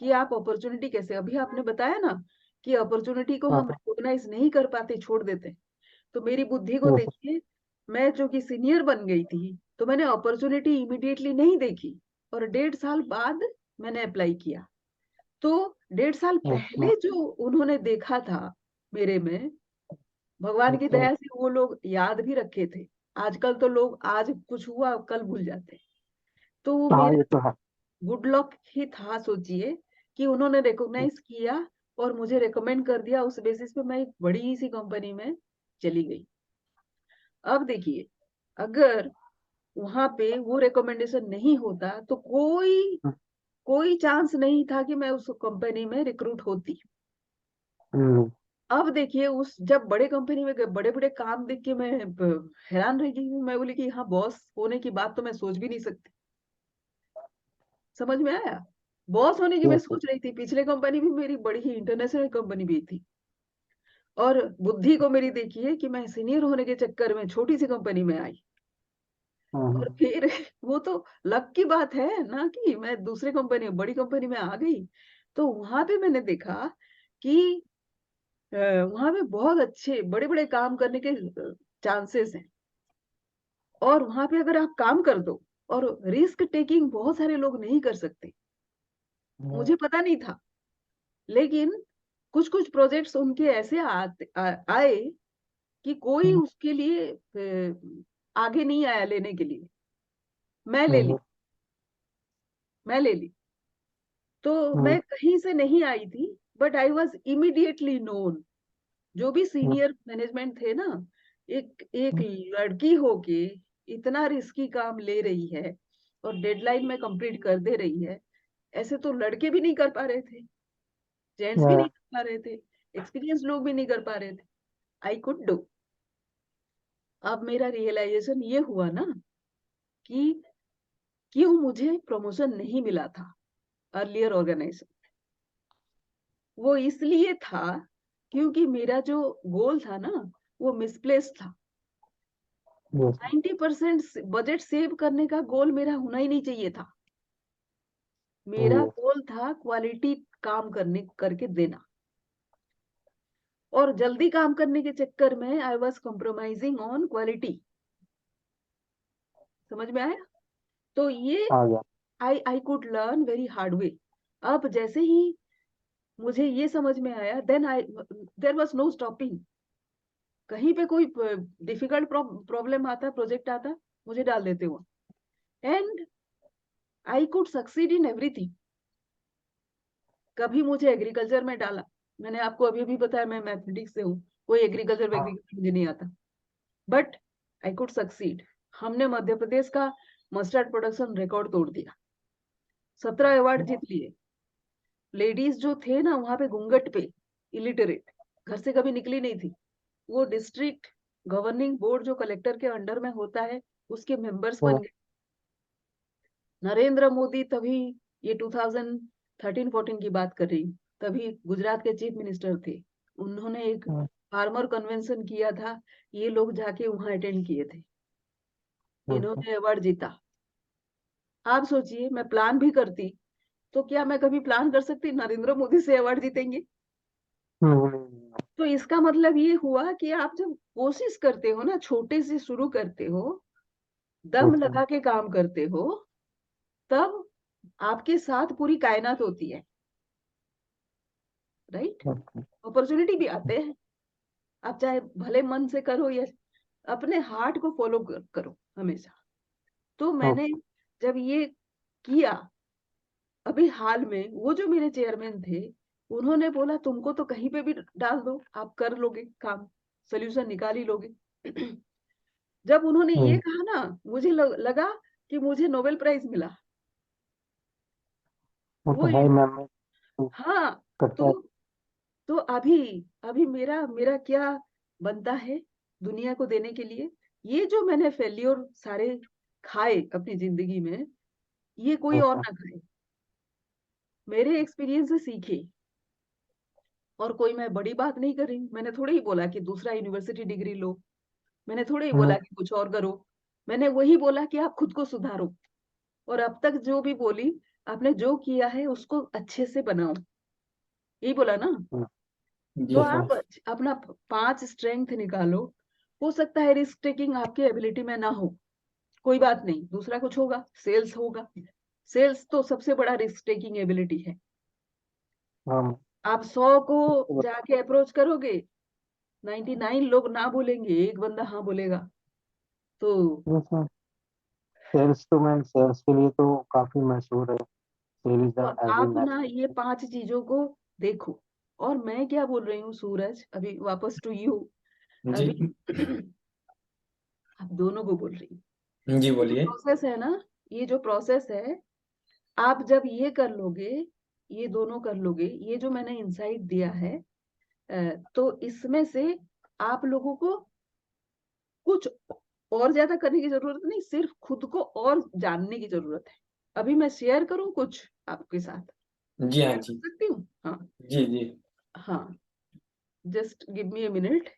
कि आप अपॉर्चुनिटी कैसे, अभी आपने बताया ना कि अपॉर्चुनिटी को हम रिकॉग्नाइज नहीं कर पाते, छोड़ देते। तो मेरी बुद्धि को देखिए, मैं जो कि सीनियर बन गई थी, तो मैंने अपॉर्चुनिटी इमीडिएटली नहीं देखी और 1.5 साल बाद मैंने अप्लाई किया। तो 1.5 साल अच्छा पहले जो उन्होंने देखा था मेरे में, भगवान की अच्छा दया से वो लोग याद भी रखे थे। आजकल तो लोग आज कुछ हुआ कल भूल जाते हैं। तो वो हाँ, ये मेरा तो है। गुड लक ही था, सोचिए कि उन्होंने रिकॉग्नाइज किया और मुझे रिकमेंड कर दिया। उस बेसिस पे मैं एक बड़ी सी कंपनी में चली गई। अब देखिए, अगर वहां पे वो रिकमेंडेशन नहीं होता तो कोई चांस नहीं था कि मैं उस कंपनी में रिक्रूट होती। हम्म, अब देखिए, उस जब बड़े कंपनी में बड़े बड़े काम देख के मैं हैरान रह गई। मैं बोली कि हाँ, बॉस होने की बात तो मैं सोच भी नहीं सकती। समझ में आया? बॉस होने की मैं yes, सोच रही थी। पिछले कंपनी भी मेरी बड़ी ही इंटरनेशनल कंपनी भी थी। और बुद्धि को मेरी देखिए कि मैं सीनियर होने के चक्कर में छोटी सी कंपनी में आई। और हम्म, फिर वो तो लक की बात है ना कि मैं दूसरे कंपनी, बड़ी कंपनी में आ गई। तो वहां पे मैंने देखा कि वहां पे बहुत अच्छे बड़े बड़े काम करने के चांसेस हैं। और वहां पे अगर आप काम कर दो, और रिस्क टेकिंग बहुत सारे लोग नहीं कर सकते। मुझे पता नहीं था, लेकिन कुछ कुछ प्रोजेक्ट्स उनके ऐसे आए कि कोई हम्म, उसके लिए आगे नहीं आया लेने के लिए। मैं ले ली, हम्म, मैं ले ली। तो हम्म, मैं कहीं से नहीं आई थी, but I was immediately known. जो भी हम्म, सीनियर मैनेजमेंट थे ना, एक एक लड़की होके इतना रिस्की काम ले रही है और डेडलाइन में कंप्लीट कर दे रही है। ऐसे तो लड़के भी नहीं कर पा रहे थे, जेंट्स भी yeah, नहीं कर पा रहे थे, एक्सपीरियंस लोग भी नहीं कर पा रहे थे। I could do. अब मेरा रियलाइजेशन ये हुआ ना कि क्यों मुझे प्रमोशन नहीं मिला था अर्लियर ऑर्गेनाइजेशन। वो इसलिए था क्योंकि मेरा जो गोल था ना, वो मिसप्लेस था। yes, 90% बजट सेव करने का गोल मेरा होना ही नहीं चाहिए था। मेरा yes, गोल था क्वालिटी काम करके देना। और जल्दी काम करने के चक्कर में I was compromising on quality. समझ में आया? तो ये आ गया। I could learn very hard way. अब जैसे ही मुझे ये समझ में आया, then I there was no stopping. कहीं पे कोई डिफिकल्ट प्रॉब्लम आता, प्रोजेक्ट आता, मुझे डाल देते हो। And I could succeed in everything. कभी मुझे एग्रीकल्चर में डाला, मैंने आपको अभी भी बताया मैं मैथमेटिक्स से हूँ, कोई एग्रीकल्चर हाँ, एग्रीकल्चर मुझे नहीं आता, बट आई कुड सक्सीड। हमने मध्य प्रदेश का मस्टर्ड प्रोडक्शन रिकॉर्ड तोड़ दिया, 17 अवार्ड जीत लिए। लेडीज जो थे ना वहां पे घूंघट पे, इलिटरेट, घर से कभी निकली नहीं थी, वो डिस्ट्रिक्ट गवर्निंग बोर्ड जो कलेक्टर के अंडर में होता है, उसके मेंबर्स हाँ, बन गए। नरेंद्र मोदी तभी, ये 2013-14 की बात कर रही हूँ, तभी गुजरात के चीफ मिनिस्टर थे। उन्होंने एक हाँ, फार्मर कन्वेंशन किया था, ये लोग जाके वहां अटेंड किए थे। हाँ, इन्होंने अवार्ड जीता। आप सोचिए, मैं प्लान भी करती तो क्या मैं कभी प्लान कर सकती नरेंद्र मोदी से अवार्ड जीतेंगे? तो इसका मतलब ये हुआ कि आप जब कोशिश करते हो ना, छोटे से शुरू करते हो, दम yes, लगा के काम करते हो, तब आपके साथ पूरी कायनात होती है। राइट? okay, अपॉर्चुनिटी भी आते हैं। आप चाहे भले मन से करो या अपने हार्ट को फॉलो करो हमेशा। तो मैंने okay, जब ये किया, अभी हाल में वो जो मेरे चेयरमैन थे, उन्होंने बोला तुमको तो कहीं पे भी डाल दो, आप कर लोगे काम, सोल्यूशन निकाल ही लोगे। जब उन्होंने ये हम्म, कहा ना, मुझे लगा कि मुझे नोबेल प्राइज मिला। वो वो तो है मैम। हाँ। करता है। तो तो अभी अभी मेरा मेरा क्या बनता है दुनिया को देने के लिए? ये जो मैंने फेल्योर सारे खाए अपनी जिंदगी में, ये कोई और अच्छा, ना खाए। मेरे एक्सपीरियंस से सीखे। और कोई मैं बड़ी बात नहीं कर रही हूँ। मैंने थोड़े ही बोला कि दूसरा यूनिवर्सिटी डिग्री लो, मैंने थोड़े ही बोला कि कुछ और करो। मैंने वही बोला कि आप खुद को सुधारो। और अब तक जो भी बोली, आपने जो किया है उसको अच्छे से बनाओ, यही बोला ना। हाँ, तो जी अच्छा, आप अपना 5 स्ट्रेंथ निकालो। हो सकता है रिस्क टेकिंग आपके एबिलिटी में ना हो, कोई बात नहीं, दूसरा कुछ होगा, सेल्स होगा। सेल्स तो सबसे बड़ा रिस्क टेकिंग एबिलिटी है। हाँ आप 100 को जाके अप्रोच करोगे, 99 लोग ना बोलेंगे, एक बंदा हाँ बोलेगा। तो सेल्स तो मैम, सेल्स के लिए तो काफी मशहूर है। सेल इज तो द एवरी आप मैन। ना ये 5 चीजों को देखो। और मैं क्या बोल रही हूँ सूरज, अभी वापस टू यू। जी अभी आप दोनों को बोल रही हूँ। जी ये जो बोलिए। प्रोसेस है ना, ये जो प्रोसेस है, आप जब ये कर लोगे, ये दोनों कर लोगे, ये जो मैंने इंसाइट दिया है, तो इसमें से आप लोगों को कुछ और ज्यादा करने की जरूरत नहीं, सिर्फ खुद को और जानने की जरूरत है। अभी मैं शेयर करूं कुछ आपके साथ, जी हाँ शेयर कर जी। सकती हूँ? हाँ जी जी। हाँ, just give me a minute.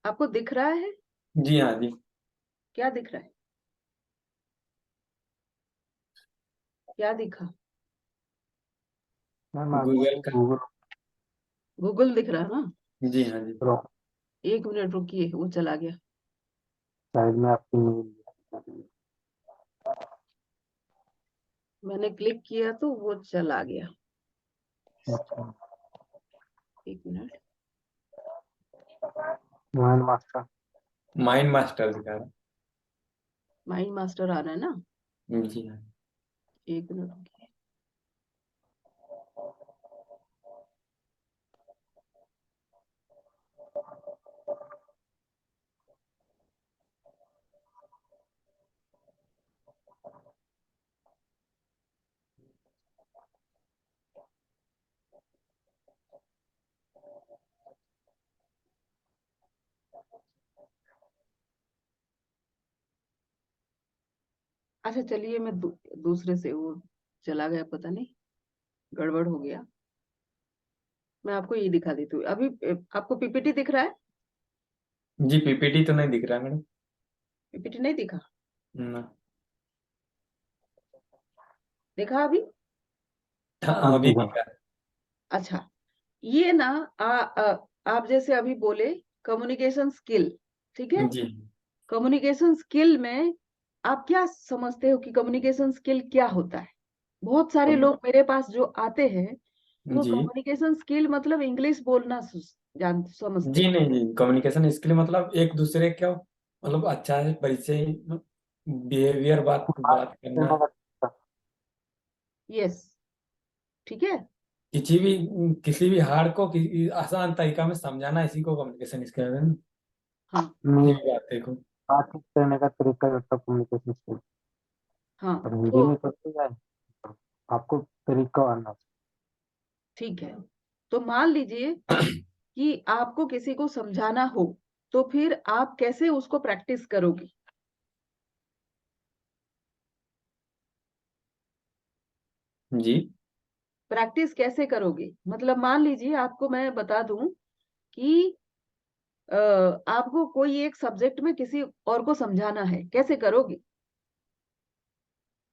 आपको दिख रहा है? जी हाँ जी। क्या दिख रहा है? क्या दिखा? मैम आप गूगल का। गूगल गूगल दिख रहा है ना? जी हाँ जी। करो, 1 मिनट रुकिए, वो चला गया। शायद मैं आपकी मेल। मैंने क्लिक किया तो वो चला गया। अच्छा, 1 minute. Mohan master. Mind master दिखा रहा माइंड मास्टर आ रहा है ना? है। जी हाँ। 1 मिनट रुकिए। अच्छा चलिए, मैं दूसरे से, वो चला गया, पता नहीं गड़बड़ हो गया। मैं आपको ये दिखा देती हूँ अभी। आपको पीपीटी दिख रहा है? जी पीपीटी तो नहीं दिख रहा है मैडम। पीपीटी नहीं दिखा? ना। देखा अभी? हाँ अभी दिखा। दिखा। अच्छा, ये ना, आप जैसे अभी बोले कम्युनिकेशन स्किल, ठीक है? जी कम्युनिकेशन स्किल में आप क्या समझते हो कि कम्युनिकेशन स्किल क्या होता है? बहुत सारे लोग मेरे पास जो आते हैं, वो जी। कम्युनिकेशन स्किल मतलब इंग्लिश बोलना जान समझते जी हैं। नहीं जी, कम्युनिकेशन स्किल मतलब एक दूसरे का मतलब अच्छा है परिचय, बिहेवियर, बात बात बात करना। करने का। यस, ठीक है। किसी भी हार्ड को किसी आसान तरीका में समझाना, इसी को कम्युनिकेशन स्किल कहते हैं ना। हाँ किसी नहीं, भी बात को। बातचीत करने का तरीका होता है कम्युनिकेशन स्किल। हाँ, और हिंदी तो में करते जाए, आपको तरीका आना ठीक है। तो मान लीजिए कि आपको किसी को समझाना हो, तो फिर आप कैसे उसको प्रैक्टिस करोगे? जी प्रैक्टिस कैसे करोगे मतलब, मान लीजिए आपको मैं बता दूं कि आपको कोई एक सब्जेक्ट में किसी और को समझाना है, कैसे करोगे?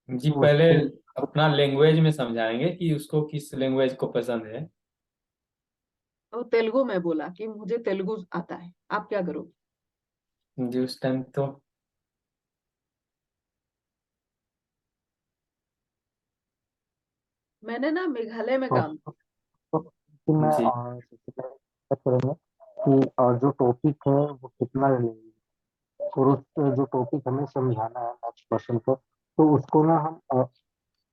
जी। चाहिए पहले उसको। अपना लैंग्वेज में समझाएंगे कि उसको किस लैंग्वेज को पसंद है। तो तेलुगु में बोला कि मुझे तेलुगु आता है, आप क्या करोगे? जी उस टाइम तो मैंने ना मेघालय में तो, काम। कि मैं जी सबसे पहले चेक करेंगे कि जो टॉपिक है वो कितना रिलेवेंट है, और उस जो टॉपिक हमें समझाना है नेक्स्ट पर्सन को, तो उसको ना हम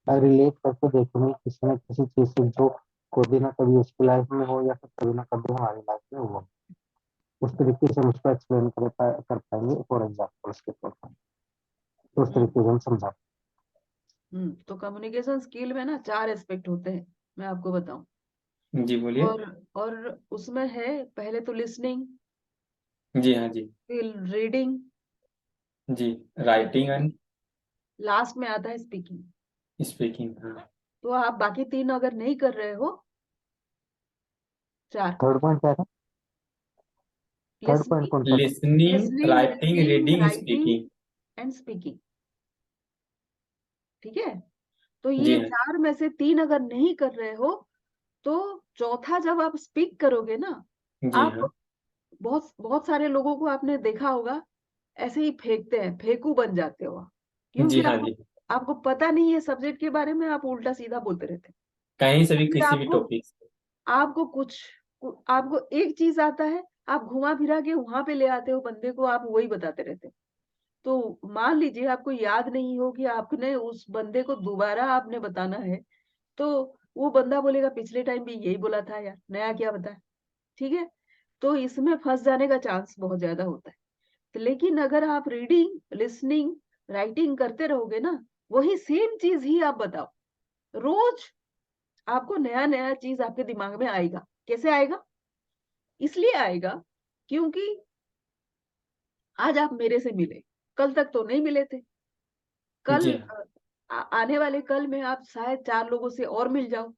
रिलेट करके देखेंगे किसी न किसी चीज से, जो कभी ना कभी उसकी लाइफ में हो या फिर कभी ना कभी हमारी लाइफ में हो। उस तरीके से हम उसको एक्सप्लेन कर पाएंगे फॉर एग्जाम्पल उसके तौर पर। तो उस हम्म तरीके से हम समझा। तो कम्युनिकेशन स्किल में ना 4 एस्पेक्ट होते हैं, मैं आपको बताऊं। जी बोलिए। और उसमें है, पहले तो लिसनिंग, जी हाँ जी। फिर रीडिंग, जी राइटिंग एंड लास्ट में आता है स्पीकिंग। स्पीकिंग। हाँ। तो आप बाकी 3 अगर नहीं कर रहे हो, 4, थर्ड पॉइंट क्या था? थर्ड पॉइंट लिसनिंग, कौन सा था? Listening, listening, writing, reading, reading, writing speaking. And speaking, ठीक है? तो जी ये हाँ, 4 में से 3 अगर नहीं कर रहे हो तो चौथा जब आप स्पीक करोगे ना, जी आप हाँ, बहुत बहुत सारे लोगों को आपने देखा होगा ऐसे ही फेंकते हैं, फेंकू बन जाते हो आप। जी क्योंकि हाँ, आपको जी आपको पता नहीं है सब्जेक्ट के बारे में, आप उल्टा सीधा बोलते रहते हैं। कहीं से भी फिर किसी भी आपको टॉपिक। आपको कुछ आपको एक चीज आता है, आप घुमा फिरा के वहां पे ले आते हो बंदे को, आप वही बताते रहते हो। तो मान लीजिए आपको याद नहीं हो कि आपने उस बंदे को दोबारा आपने बताना है, तो वो बंदा बोलेगा पिछले टाइम भी यही बोला था यार, नया क्या बताया। ठीक है, तो इसमें फंस जाने का चांस बहुत ज्यादा होता है। तो लेकिन अगर आप रीडिंग, लिसनिंग, राइटिंग करते रहोगे ना, वही सेम चीज ही आप बताओ, रोज आपको नया नया चीज आपके दिमाग में आएगा। कैसे आएगा? इसलिए आएगा क्योंकि आज आप मेरे से मिले, कल तक तो नहीं मिले थे। कल जी हाँ, आने वाले कल में आप शायद 4 लोगों से और मिल जाओ।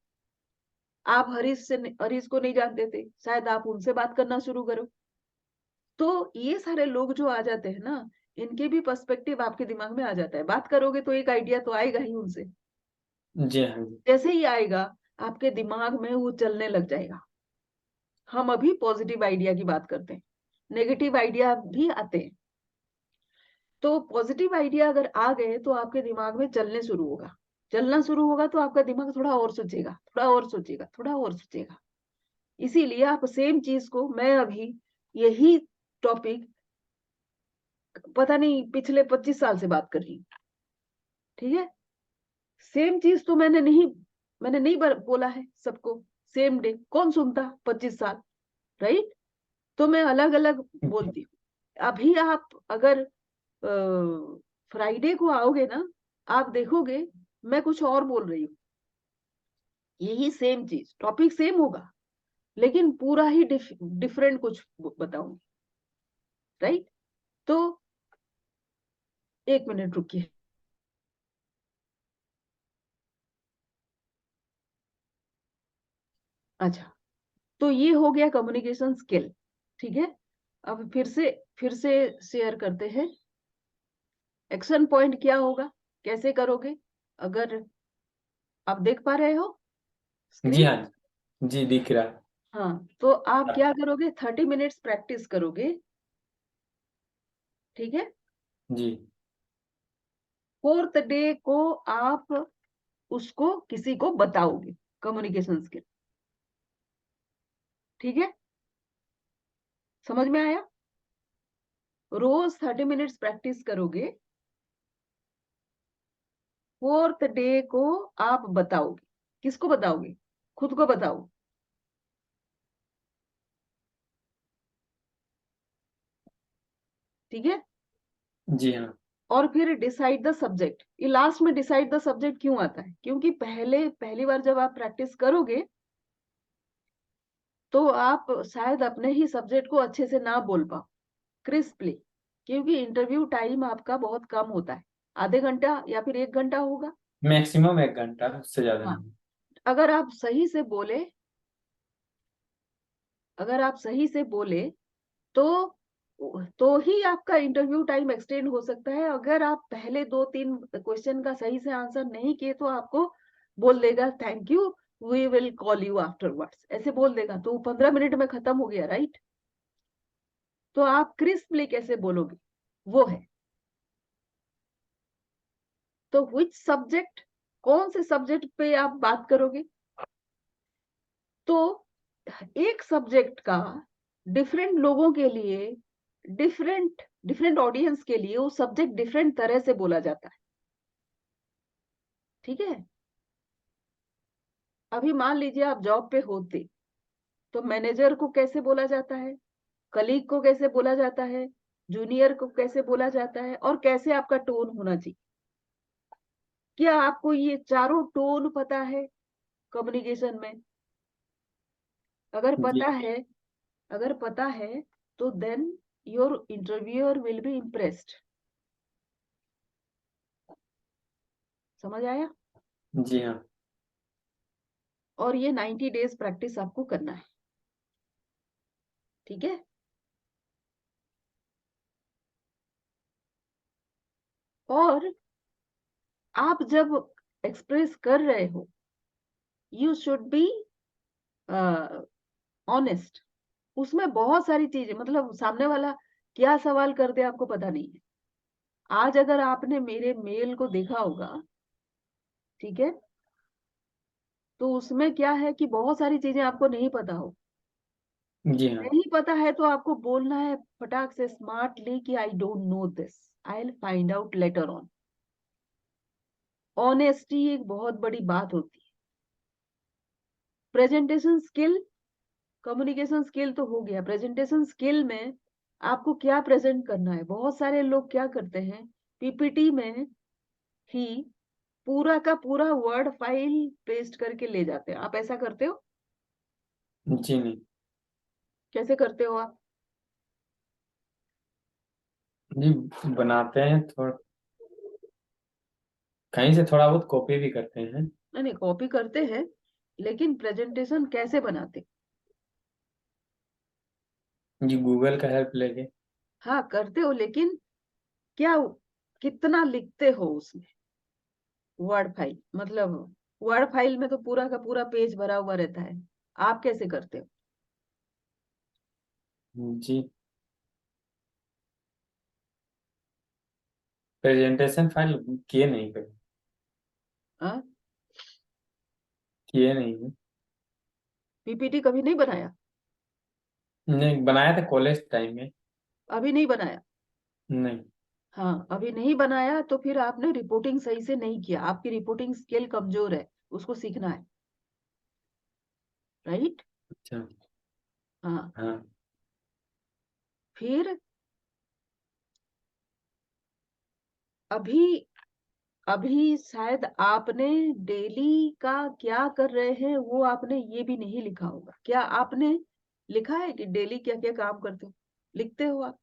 आप हरीश को नहीं जानते थे, शायद आप उनसे बात करना शुरू करो। तो ये सारे लोग जो आ जाते हैं ना, इनके भी पर्सपेक्टिव आपके दिमाग में आ जाता है। बात करोगे तो एक आइडिया तो आएगा ही उनसे। जी हाँ, जी जैसे ही आएगा आपके दिमाग में वो चलने लग जाएगा। हम अभी पॉजिटिव आइडिया की बात करते हैं, नेगेटिव आइडिया भी आते हैं। तो पॉजिटिव आइडिया अगर आ गए तो आपके दिमाग में चलने शुरू होगा। चलना शुरू होगा तो आपका दिमाग थोड़ा और सोचेगा, थोड़ा और सोचेगा, थोड़ा और सोचेगा। इसीलिए आप सेम चीज को, मैं अभी यही टॉपिक पता नहीं पिछले 25 साल से बात कर रही हूँ। ठीक है, सेम चीज तो मैंने नहीं बोला है सबको सेम डे। कौन सुनता 25 साल, राइट? तो मैं अलग अलग बोलती हूँ। अभी आप अगर फ्राइडे को आओगे ना, आप देखोगे मैं कुछ और बोल रही हूँ। यही सेम चीज, टॉपिक सेम होगा लेकिन पूरा ही डिफरेंट कुछ बताऊंगी, राइट? तो 1 मिनट रुकिए। अच्छा, तो ये हो गया कम्युनिकेशन स्किल। ठीक है, अब फिर से शेयर करते हैं। एक्शन पॉइंट क्या होगा, कैसे करोगे? अगर आप देख पा रहे हो जी स्क्रीन? हाँ, जी दिख रहा है। हाँ, तो आप क्या करोगे, 30 मिनट्स प्रैक्टिस करोगे। ठीक है, जी 4th डे को आप उसको किसी को बताओगे, कम्युनिकेशन स्किल। ठीक है, समझ में आया? रोज 30 मिनट्स प्रैक्टिस करोगे, 4th डे को आप बताओगे। किसको बताओगे? खुद को बताओ। ठीक है, जी हाँ, और फिर डिसाइड द सब्जेक्ट। ये लास्ट में डिसाइड द सब्जेक्ट क्यों आता है? क्योंकि पहली बार जब आप प्रैक्टिस करोगे तो आप शायद अपने ही सब्जेक्ट को अच्छे से ना बोल पाओ क्रिस्पली, क्योंकि इंटरव्यू टाइम आपका बहुत कम होता है, आधे घंटा या फिर 1 घंटा होगा। मैक्सिमम 1 घंटा, उससे ज्यादा हाँ, नहीं। अगर आप सही से बोले, अगर आप सही से बोले तो ही आपका इंटरव्यू टाइम एक्सटेंड हो सकता है। अगर आप पहले 2-3 क्वेश्चन का सही से आंसर नहीं किए तो आपको बोल देगा thank you, we will call you afterwards, ऐसे बोल देगा। तो 15 मिनट में खत्म हो गया, राइट? तो आप क्रिस्पली कैसे बोलोगे, वो है। तो विच सब्जेक्ट, कौन से सब्जेक्ट पे आप बात करोगे? तो एक सब्जेक्ट का डिफरेंट लोगों के लिए, डिफरेंट डिफरेंट ऑडियंस के लिए वो सब्जेक्ट डिफरेंट तरह से बोला जाता है। ठीक है, अभी मान लीजिए आप जॉब पे होते तो मैनेजर को कैसे बोला जाता है, कलीग को कैसे बोला जाता है, जूनियर को कैसे बोला जाता है, और कैसे आपका टोन होना चाहिए। क्या आपको ये चारों टोन पता है कम्युनिकेशन में? अगर जी पता है, अगर पता है तो then your interviewer will be impressed. समझ आया? जी हाँ, और ये 90 डेज प्रैक्टिस आपको करना है। ठीक है, और आप जब एक्सप्रेस कर रहे हो, यू शुड बी ऑनेस्ट। उसमें बहुत सारी चीजें, मतलब सामने वाला क्या सवाल कर दे आपको पता नहीं है। आज अगर आपने मेरे मेल को देखा होगा, ठीक है, तो उसमें क्या है कि बहुत सारी चीजें आपको नहीं पता हो। जी हाँ। नहीं पता है तो आपको बोलना है फटाक से, स्मार्टली, कि I don't know this, I will find out later on. Honesty एक बहुत बड़ी बात होती है। प्रेजेंटेशन स्किल, कम्युनिकेशन स्किल तो हो गया, प्रेजेंटेशन स्किल में आपको क्या प्रेजेंट करना है। बहुत सारे लोग क्या करते हैं, पीपीटी में ही पूरा का पूरा वर्ड फाइल पेस्ट करके ले जाते हैं। आप ऐसा करते हो? जी नहीं। कैसे करते हो आप? जी बनाते हैं थोड़ा, कहीं से थोड़ा बहुत कॉपी भी करते हैं। नहीं नहीं, कॉपी करते हैं, लेकिन प्रेजेंटेशन कैसे बनाते? जी गूगल का हेल्प लेके। हाँ करते हो, लेकिन क्या, कितना लिखते हो उसमें? वर्ड फाइल, मतलब वर्ड फाइल में तो पूरा का पूरा पेज भरा हुआ रहता है। आप कैसे करते हो? जी प्रेजेंटेशन फाइल किए नहीं कभी। हाँ, किए नहीं है। पीपीटी कभी नहीं बनाया? नहीं बनाया था कॉलेज टाइम में। अभी नहीं बनाया? नहीं। हाँ, अभी नहीं बनाया तो फिर आपने रिपोर्टिंग सही से नहीं किया। आपकी रिपोर्टिंग स्किल कमजोर है, उसको सीखना है। राइट। अच्छा। हाँ। हाँ। फिर अभी अभी शायद आपने डेली का क्या कर रहे हैं वो आपने ये भी नहीं लिखा होगा। क्या आपने लिखा है कि डेली क्या क्या काम करते हो? लिखते हो आप?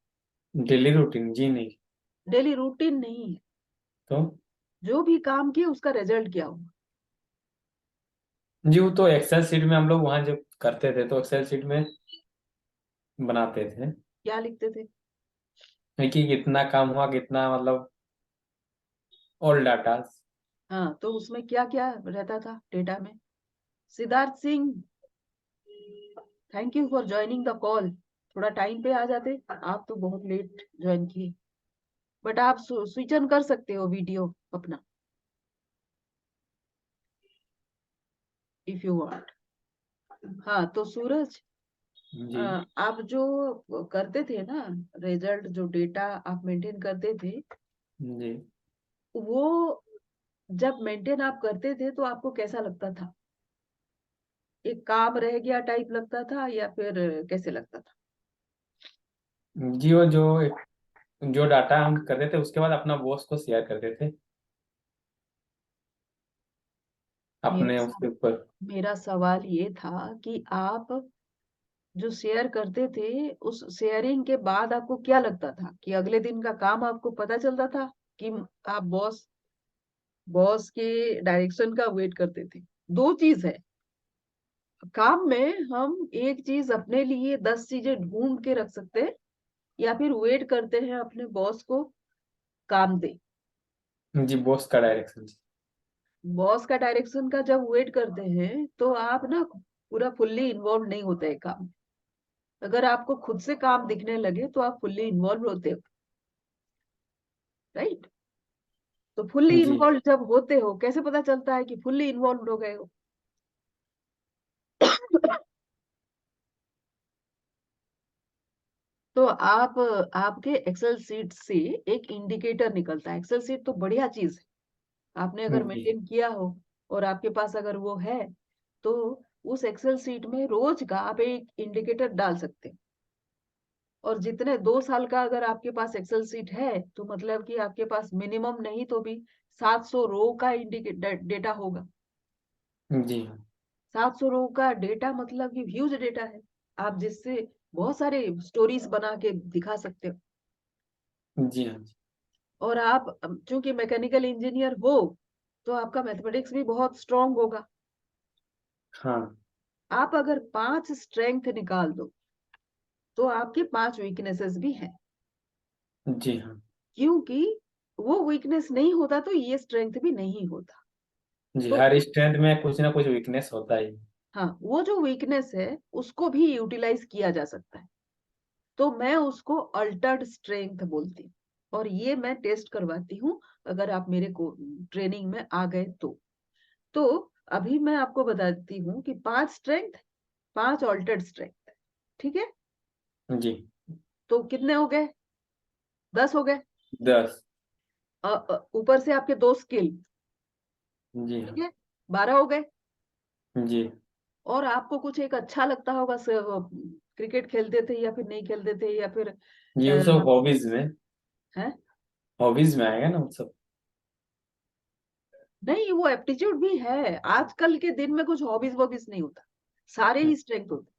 डेली रूटीन जी नहीं। डेली रूटीन नहीं है, तो जो भी काम किए उसका रिजल्ट क्या होगा। जी वो तो एक्सेल सीट में हम लोग वहाँ जब करते थे तो एक्सेल सीट में बनाते थे क्या लिखते थे? कि कितना काम हुआ, कितना मतलब ऑल डाटा। हाँ, तो उसमें क्या क्या रहता था डेटा में? Siddharth Singh, thank you for joining the call. थोड़ा टाइम पे आ जाते, आप तो बहुत लेट ज्वाइन किए। बट आप स्विच ऑन कर सकते हो वीडियो अपना, इफ यू वांट। हाँ, तो सूरज, जी आप जो करते थे ना, रिजल्ट जो डेटा आप मेंटेन करते थे, जी। वो जब मेंटेन आप करते थे तो आपको कैसा लगता था? एक काम रह गया टाइप लगता था या फिर कैसे लगता था? जी वो जो डाटा हम करते थे उसके बाद अपना बॉस को शेयर करते थे मेरा अपने उसके ऊपर। मेरा सवाल ये था कि आप जो शेयर करते थे, उस शेयरिंग के बाद आपको क्या लगता था? कि अगले दिन का काम आपको पता चलता था, कि आप बॉस बॉस के डायरेक्शन का वेट करते थे? दो चीज है काम में, हम एक चीज अपने लिए 10 चीजें ढूंढ के रख सकते हैं, या फिर वेट करते हैं अपने बॉस को काम दे। जी बॉस का डायरेक्शन। बॉस का डायरेक्शन का जब वेट करते हैं तो आप ना पूरा फुल्ली इन्वॉल्व नहीं होते हैं काम में। अगर आपको खुद से काम दिखने लगे तो आप फुल्ली इन्वॉल्व होते हो। राइट। तो फुल्ली जी इन्वॉल्व जब होते हो, कैसे पता चलता है कि फुल्ली इन्वॉल्व हो गए हो? तो आप, आपके एक्सेल सीट से एक इंडिकेटर निकलता है। एक्सेल सीट तो बढ़िया चीज है, आपने अगर जी मेंटेन किया हो और आपके पास अगर वो है, तो उस एक्सेल सीट में रोज का आप एक इंडिकेटर डाल सकते हैं। और जितने 2 साल का अगर आपके पास एक्सेल सीट है, तो मतलब कि आपके पास मिनिमम नहीं तो भी 700 रो का इंडिकेटर डेटा होगा। जी 700 रो का डेटा मतलब कि ह्यूज डेटा है, आप जिससे बहुत सारे स्टोरीज बना के दिखा सकते हो। जी हाँ जी और आप चूंकि मैकेनिकल इंजीनियर हो, तो आपका मैथमेटिक्स भी बहुत स्ट्रांग होगा। हाँ आप अगर 5 स्ट्रेंथ निकाल दो, तो आपके 5 वीकनेसेस भी हैं। जी हाँ क्योंकि वो वीकनेस नहीं होता तो ये स्ट्रेंथ भी नहीं होता। जी, तो हर स्ट्रेंथ में कुछ ना कुछ वीकनेस होता ही। हाँ, वो जो वीकनेस है उसको भी यूटिलाइज किया जा सकता है, तो मैं उसको अल्टर्ड स्ट्रेंथ बोलती हूँ। और ये मैं टेस्ट करवाती हूँ अगर आप मेरे को ट्रेनिंग में आ गए तो अभी मैं आपको बताती हूँ कि 5 स्ट्रेंथ, 5 अल्टर्ड स्ट्रेंथ, ठीक है? जी। तो कितने हो गए? 10 हो गए। 10। ऊपर से आपके 2 स्किल, जी ठीक हाँ। है? 12 हो गए। जी। और आपको कुछ एक अच्छा लगता होगा, क्रिकेट खेलते थे या फिर नहीं खेलते थे, या फिर ये वो सब हॉबीज में, है हॉबीज में आएगा ना वो सब। नहीं, वो एप्टीट्यूड भी है। आजकल के दिन में कुछ हॉबीज वॉबीज नहीं होता, सारे ही स्ट्रेंथ होते,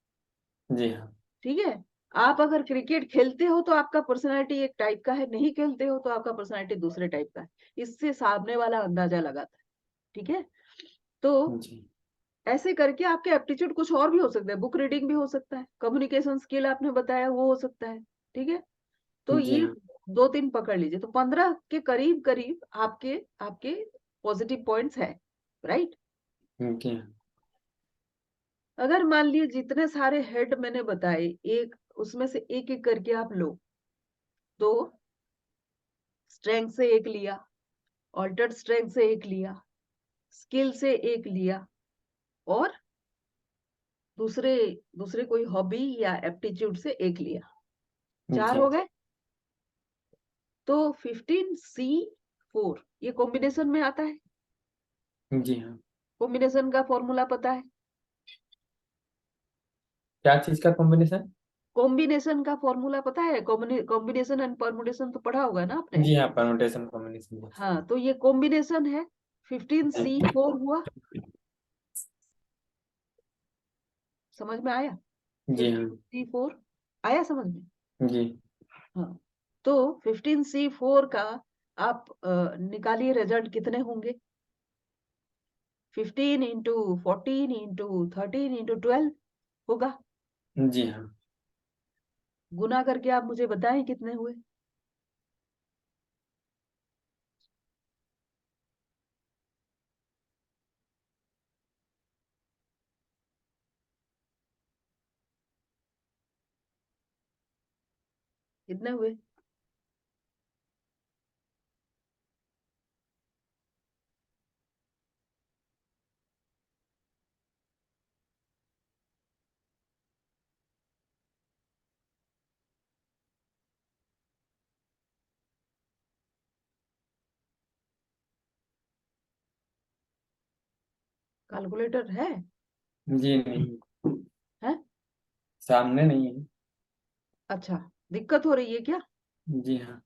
जी हाँ। ठीक है? आप अगर क्रिकेट खेलते हो तो आपका पर्सनालिटी एक टाइप का है, नहीं खेलते हो तो आपका पर्सनालिटी दूसरे टाइप का है। इससे सामने वाला अंदाजा लगाता है, ठीक है? तो जी। ऐसे करके आपके एप्टीट्यूड कुछ और भी हो सकता है, बुक रीडिंग भी हो सकता है, कम्युनिकेशन स्किल आपने बताया वो हो सकता है, ठीक है? तो जी ये हाँ। 2-3 पकड़ लीजिए, तो 15 के करीब करीब आपके आपके पॉजिटिव पॉइंट्स है, राइट? जी हाँ। अगर मान लीजिए जितने सारे हेड मैंने बताए, एक उसमें से एक एक करके आप लो, तो स्ट्रेंथ से एक लिया, ऑल्टर्ड स्ट्रेंथ से एक लिया, स्किल से एक लिया, और दूसरे दूसरे कोई हॉबी या एप्टीट्यूड से एक लिया, 4 जी। हो गए। तो 15C4 ये कॉम्बिनेशन में आता है। जी हाँ। कॉम्बिनेशन का फॉर्मूला पता है? क्या चीज का कॉम्बिनेशन? कॉम्बिनेशन का फॉर्मूला पता है? कॉम्बिनेशन एंड परमुटेशन तो पढ़ा होगा ना आपने? जी हाँ, परम्यूटेशन कॉम्बिनेशन। हाँ, तो ये कॉम्बिनेशन है। 15C4 हुआ, समझ में आया? जी हाँ। 15C4 आया समझ में? जी। हाँ, तो 15C4 का आप निकालिए रिजल्ट कितने होंगे। 15 इंटू 14 इंटू 13 इंटू 12 होगा। जी हाँ। गुना करके आप मुझे बताएं कितने हुए। कितने हुए? कैलकुलेटर है? जी नहीं, है? सामने नहीं है। अच्छा, दिक्कत हो रही है क्या? जी हाँ।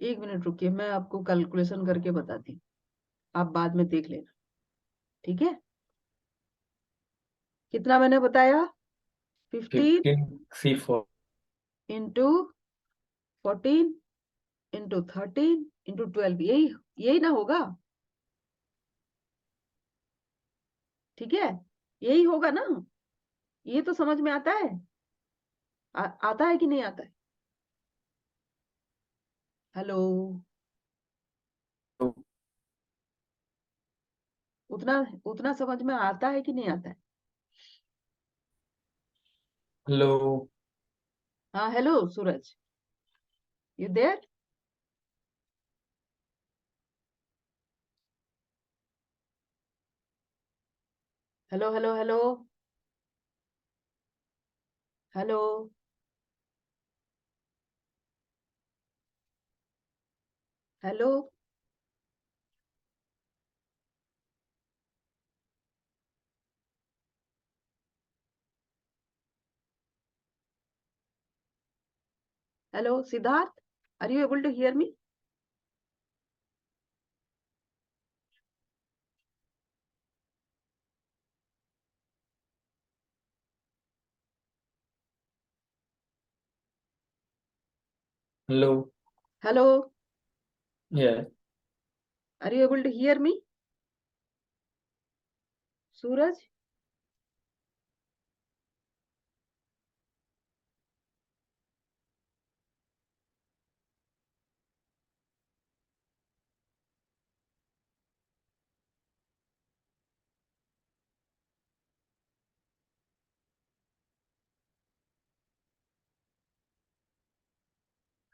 एक मिनट रुकिए, मैं आपको कैलकुलेशन करके बताती हूँ, आप बाद में देख लेना, ठीक है? कितना मैंने बताया? 15 15C4। इंटू 14 इंटू 13 इंटू 12, यही यही ना होगा? ठीक है, यही होगा ना? ये तो समझ में आता है? आता है कि नहीं आता है? हेलो? उतना उतना समझ में आता है कि नहीं आता है? हेलो। हाँ, hello Suraj, you there? Hello hello hello hello hello. Hello Siddharth, are you able to hear me? Hello. Hello, yes. Are you able to hear me? Suraj?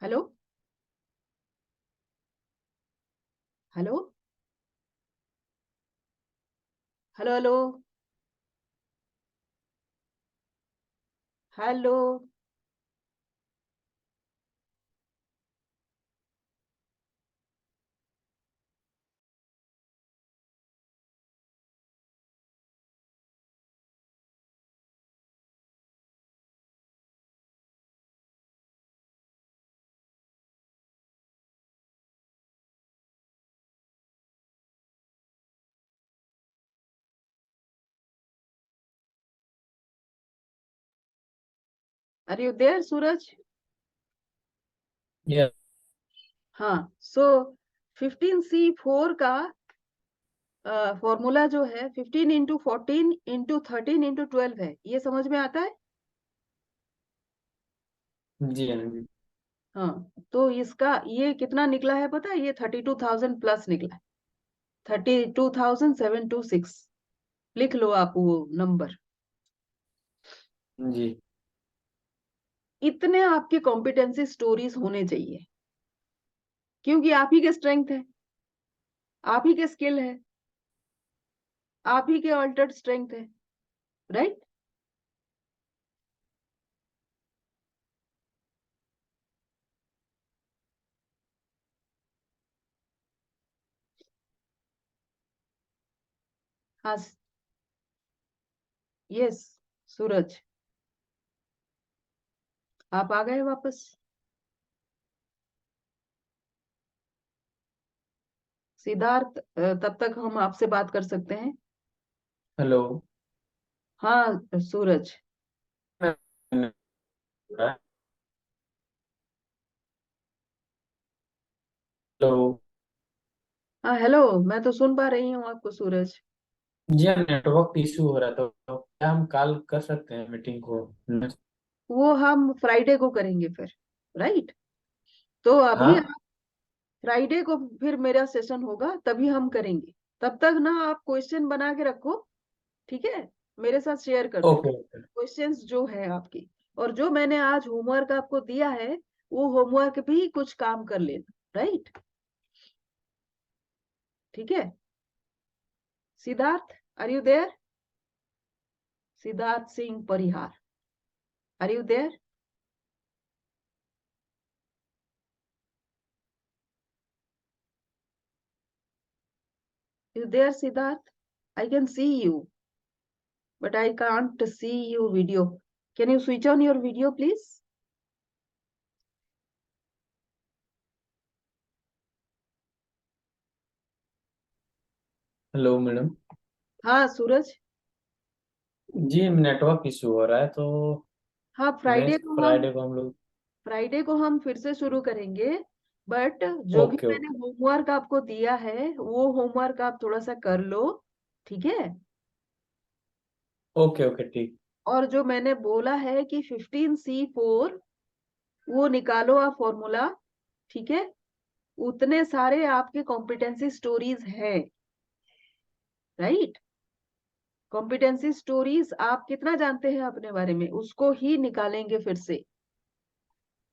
Hello hello hello hello hello are you there Suraj? Yeah. हाँ, सो 15C4 का formula जो है 15 into 14 into 13 into 12 है, ये समझ में आता है? जी हाँ जी। हाँ, तो इसका ये कितना निकला है पता है? ये 32,000 प्लस निकला है, 32,726। लिख लो आप वो नंबर। जी इतने आपके कॉम्पिटेंसी स्टोरीज होने चाहिए, क्योंकि आप ही के स्ट्रेंथ है, आप ही के स्किल है, आप ही के ऑल्टर्ड स्ट्रेंथ है, राइट? हाँ, यस सूरज, आप आ गए वापस। सिद्धार्थ, तब तक हम आपसे बात कर सकते हैं। हेलो। हाँ सूरज। हेलो। हाँ हेलो, मैं तो सुन पा रही हूँ आपको सूरज। जी हाँ, नेटवर्क इशू हो रहा था, तो क्या हम कॉल कर सकते हैं मीटिंग को? वो हम फ्राइडे को करेंगे फिर, राइट? तो अभी हाँ। फ्राइडे को फिर मेरा सेशन होगा, तभी हम करेंगे। तब तक ना आप क्वेश्चन बना के रखो, ठीक है? मेरे साथ शेयर कर देना ओके ओके। क्वेश्चंस जो है आपकी। और जो मैंने आज होमवर्क आपको दिया है, वो होमवर्क भी कुछ काम कर लेना, राइट? ठीक है। Siddharth, are you there? Siddharth Singh Parihar, are you there? You there, Siddharth? I can see you, but I can't see you video. Can you switch on your video, please? Hello madam. हाँ सूरज। जी नेटवर्क इशू हो रहा है, तो हाँ, next Friday को हम लोग। Friday को हम फिर से शुरू करेंगे। बट जो भी ओके मैंने ओके। होमवर्क आपको दिया है, वो होमवर्क आप थोड़ा सा कर लो, ठीक है? ओके ओके ठीक। और जो मैंने बोला है कि 15C4 वो निकालो आप फॉर्मूला, ठीक है? उतने सारे आपके कॉम्पिटेंसी स्टोरीज हैं, राइट? कॉम्पिटेंसी स्टोरीज आप कितना जानते हैं अपने बारे में, उसको ही निकालेंगे फिर से,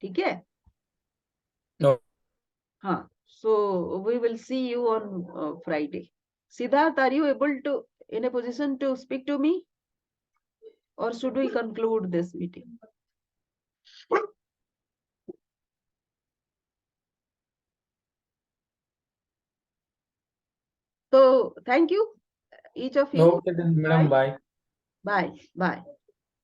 ठीक है? हाँ, so we will see you on Friday. Siddharth, are you able to in a position to speak to me, और should we conclude this meeting? तो thank you each of you. Okay madam, bye bye. Bye bye.